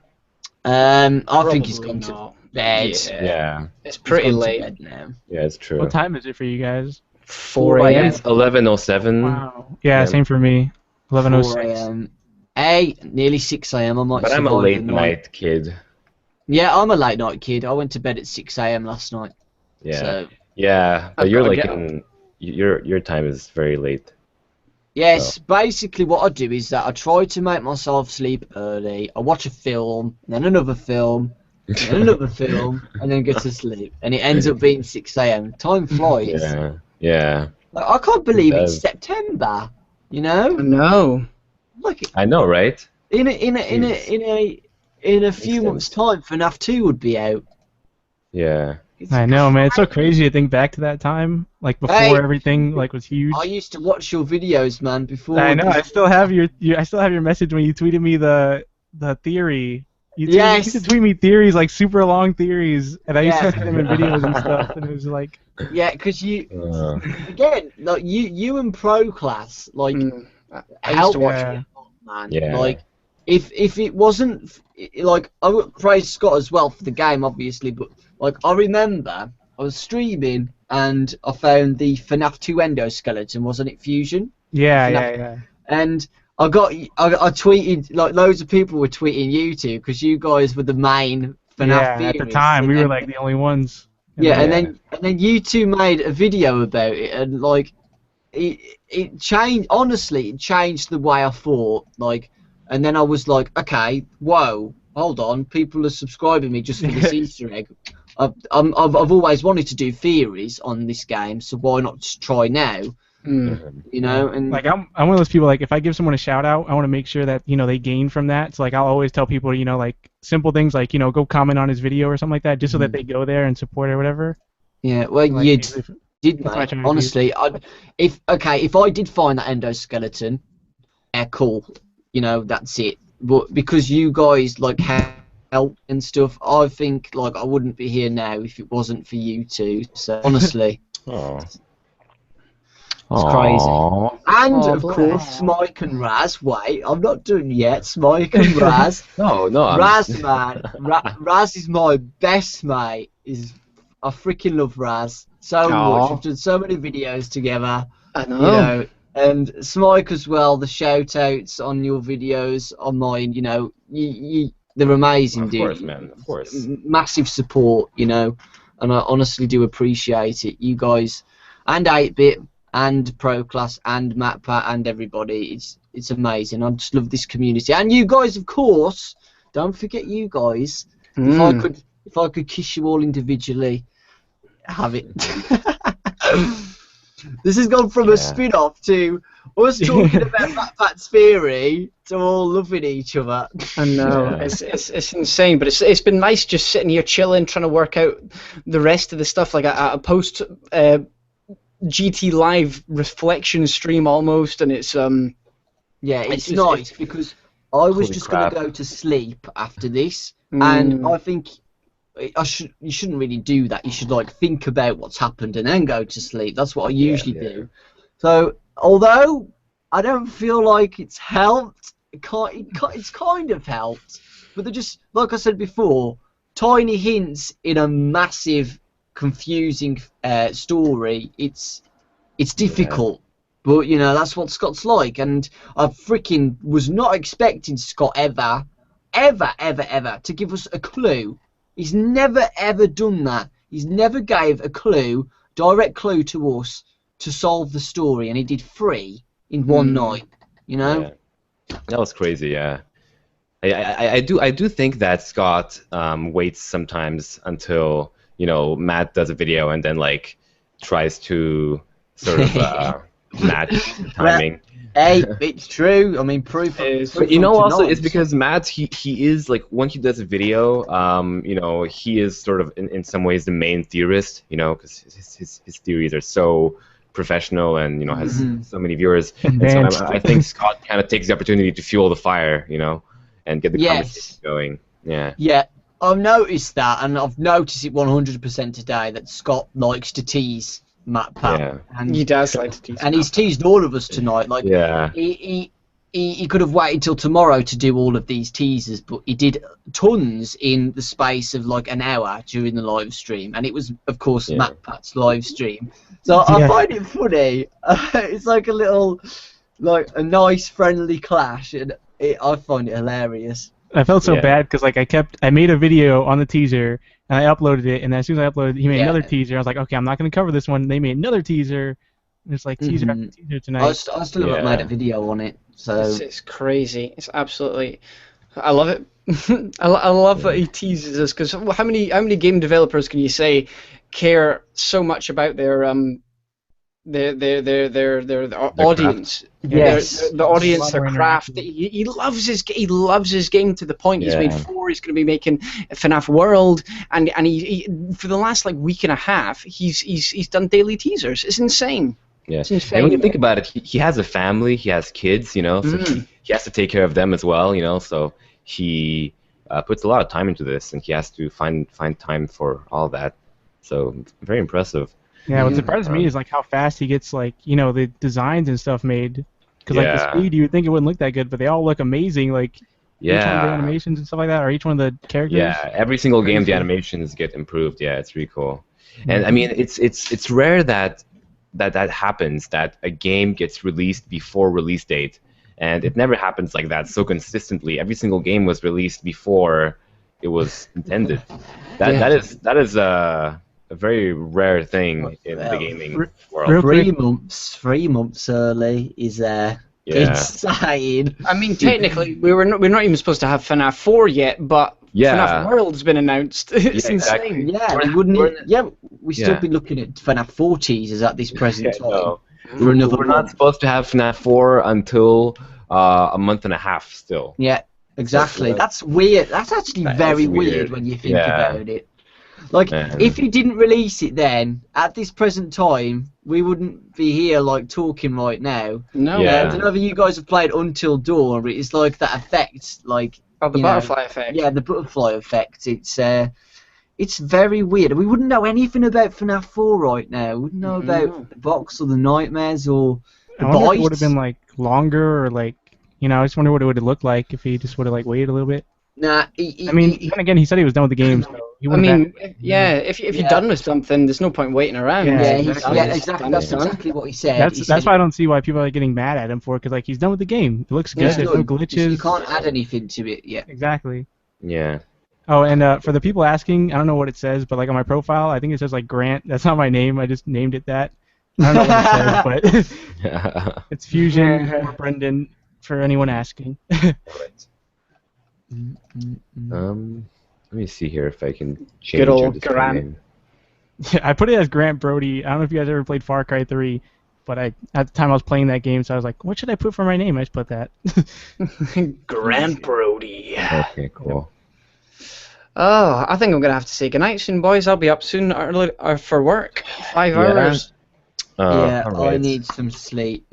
I think he's gone to bed. Yeah. It's pretty late now. Yeah, it's true. What time is it for you guys? 4 a.m. It's 11:07. Wow. Yeah, same for me. 11:06. Nearly 6 a.m. I might. But I'm a late night kid. Yeah, I'm a late night kid. I went to bed at 6 a.m. last night. Yeah. So, yeah, but you're like your time is very late. yes, basically what I do is that I try to make myself sleep early. I watch a film, then another film, then another film, and then get to sleep. And it ends up being 6 a.m. Time flies. Yeah. Yeah. Like, I can't believe it's September. You know? No. Like I know, right? in a few months' time, FNAF 2 would be out. Yeah. I know, man. It's so crazy to think back to that time, like before everything like was huge. I used to watch your videos, man. Before. I know. I still have your message when you tweeted me the theory. You used to tweet me theories, like super long theories, and I used to see them in videos and stuff, and it was like. Yeah, because you again, like you and Pro Class, like I used to watch it, man. Yeah. Like if it wasn't like I would praise Scott as well for the game, obviously, but like I remember I was streaming and I found the FNAF 2 endoskeleton, wasn't it, Fusion? Yeah. And I tweeted, like loads of people were tweeting you two because you guys were the main FNAF at the time we were like the only ones. And then you two made a video about it, and like it changed. Honestly, it changed the way I thought. Like, and then I was like, okay, whoa, hold on, people are subscribing me just for this Easter egg. I've always wanted to do theories on this game, so why not just try now? You know, and like I'm one of those people, like if I give someone a shout out, I want to make sure that they gain from that. So like I'll always tell people, like simple things like go comment on his video or something like that, just so that they go there and support or whatever. Yeah, well, like, you did, mate. Honestly, if I did find that endoskeleton, cool, that's it. But because you guys like help and stuff, I think like I wouldn't be here now if it wasn't for you two. So honestly. It's crazy. And of course, Smike and Raz. Wait, I'm not done yet. Smike and Raz. No. Raz, man. Raz is my best mate. I freaking love Raz so much. We've done so many videos together. I know. And Smike as well. The shout outs on your videos, on mine. They're amazing, dude. Of course, man. Of course. Massive support. And I honestly do appreciate it. You guys and 8-Bit. And Pro Class and MatPat and everybody, it's amazing. I just love this community, and you guys, of course. Don't forget you guys. If I could kiss you all individually, have it. This has gone from a spin-off to us talking about MatPat's theory to all loving each other. I know, it's insane, but it's been nice just sitting here chilling, trying to work out the rest of the stuff. Like a post. GT Live reflection stream almost, and it's it's nice because I was just going to go to sleep after this, and I think you shouldn't really do that. You should like think about what's happened and then go to sleep. That's what I usually do. So although I don't feel like it's helped, it's kind of helped, but they're just, like I said before, tiny hints in a massive confusing story. It's difficult, but that's what Scott's like, and I freaking was not expecting Scott ever to give us a clue. He's never ever done that. He's never gave a direct clue to us to solve the story, and he did 3 in one night. That was crazy. Yeah. I do think that Scott waits sometimes until Matt does a video and then like tries to sort of match the timing. Hey, it's true. I mean, proof. But also it's because Matt he is like when he does a video, he is sort of in some ways the main theorist, because his theories are so professional and has so many viewers. And so I think Scott kind of takes the opportunity to fuel the fire, and get the conversation going. Yeah. Yeah. I've noticed that, and I've noticed it 100% today, that Scott likes to tease MatPat. And he does like to tease. And he's teased all of us tonight. Like, he could have waited till tomorrow to do all of these teasers, but he did tons in the space of like an hour during the live stream, and it was, of course, MatPat's live stream. So I find it funny. It's like a little like a nice friendly clash, and I find it hilarious. I felt so Yeah. bad because like I made a video on the teaser and I uploaded it, and as soon as I uploaded, he made Yeah. another teaser. I was like, okay, I'm not gonna cover this one. They made another teaser. And it's like teaser after teaser tonight. I still haven't made a video on it, so It's crazy. It's absolutely. I love it. I love that he teases us because how many game developers can you say care so much about their audience? Yes. The audience, their More craft. interactive. He loves his game to the point he's Yeah. made 4. He's going to be making FNAF World, and he for the last like week and a half he's done daily teasers. It's insane. Yeah. It's insane. And when you think about it, he has a family, he has kids, you know, so he has to take care of them as well, you know, so he puts a lot of time into this, and he has to find time for all that. So very impressive. Yeah, what surprises me is like how fast he gets like the designs and stuff made. Because like the Yeah. speed, you would think it wouldn't look that good, but they all look amazing. Like each one of the Yeah. animations and stuff like that, or each one of the characters. Yeah, every single game the animations get improved. Yeah, it's really cool. And I mean, it's rare that happens, that a game gets released before release date, and it never happens like that so consistently. Every single game was released before it was intended. That is a very rare thing in the gaming world. Real quick, 3 months early is insane. I mean, technically, we're not even supposed to have FNAF 4 yet, but Yeah. FNAF World's been announced. It's Yeah, exactly. insane. Yeah, we still Yeah. be looking at FNAF 4 teasers at this present time. No. For another We're not month. supposed to have FNAF 4 until a month and a half still. Yeah, exactly. That's weird. That's actually That very is weird. when you think Yeah. about it. Like, Man. if you didn't release it then, at this present time, we wouldn't be here, like, talking right now. No. Yeah. I don't know if you guys have played Until Dawn, but it's like that effect, like... Oh, the you know, butterfly effect. Yeah, the butterfly effect. It's very weird. We wouldn't know anything about FNAF 4 right now. We wouldn't know about the box or the nightmares or the I wonder if it bites. would have been like longer or like I just wonder what it would have looked like if he just would have like waited a little bit. Nah, I mean, then again, he said he was done with the game, so he I would've mean, had- yeah, if you're done with something, there's no point waiting around. Yeah, yeah, exactly. exactly. That's exactly what he said. That's why I don't see why people are getting mad at him for it, because like he's done with the game. It looks good. It's There's no good. glitches. You can't add anything to it yet. Exactly. Yeah. Oh, and for the people asking, I don't know what it says, but like on my profile, I think it says like Grant. That's not my name. I just named it that. I don't know what it says, but it's Fusion or Brendan for anyone asking. Alright. Let me see here if I can change Good old your display Grant. name. I put it as Grant Brody. I don't know if you guys ever played Far Cry 3, but at the time I was playing that game, so I was like, what should I put for my name? I just put that. Grant Brody. Okay, cool. Oh, I think I'm gonna have to say goodnight soon, boys. I'll be up soon for work. 5 hours. Yeah, I alright. need some sleep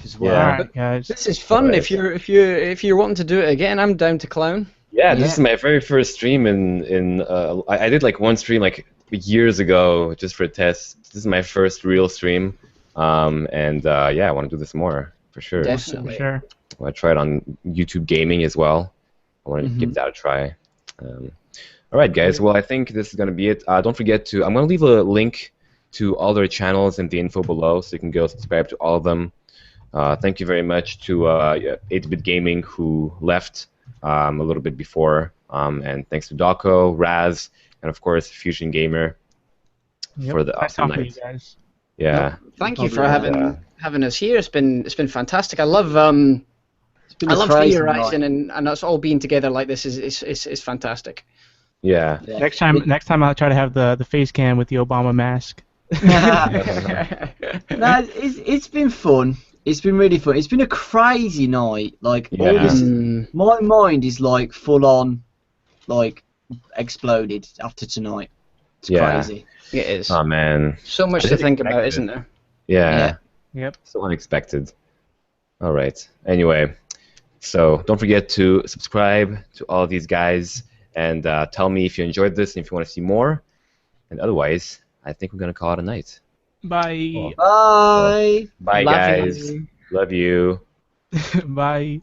as well. Yeah. Alright, guys. This is fun. Alright. If you're wanting to do it again, I'm down to clown. Yeah, Yeah. this is my very first stream I did like one stream like years ago just for a test. This is my first real stream. Yeah, I want to do this more for sure. For Definitely. sure. I want to try it on YouTube Gaming as well. I want to give that a try. All right, guys. Well, I think this is going to be it. Don't forget to... I'm going to leave a link to all their channels in the info below, so you can go subscribe to all of them. Thank you very much to 8-Bit Gaming, who left a little bit before. And thanks to Dawko, Raz, and of course, FusionZGamer for the Nice awesome talking to night. you guys. Yeah. Thank you for Probably, having us here. It's been fantastic. I love It's been I a love crazy Theorizing night. and us all being together like this is fantastic. Yeah. Yeah. Next time I'll try to have the face cam with the Obama mask. No, it's been fun. It's been really fun. It's been a crazy night. Like all Yeah. this, Mm. my mind is like full on, like exploded after tonight. It's Yeah. crazy. It is. Oh, man. So much I to didn't think expect about, it. isn't there? Yeah. Yep. So unexpected. All right. Anyway, so don't forget to subscribe to all of these guys and tell me if you enjoyed this and if you want to see more. And otherwise, I think we're going to call it a night. Bye. Bye. Bye, Love guys. you. Love you. Bye.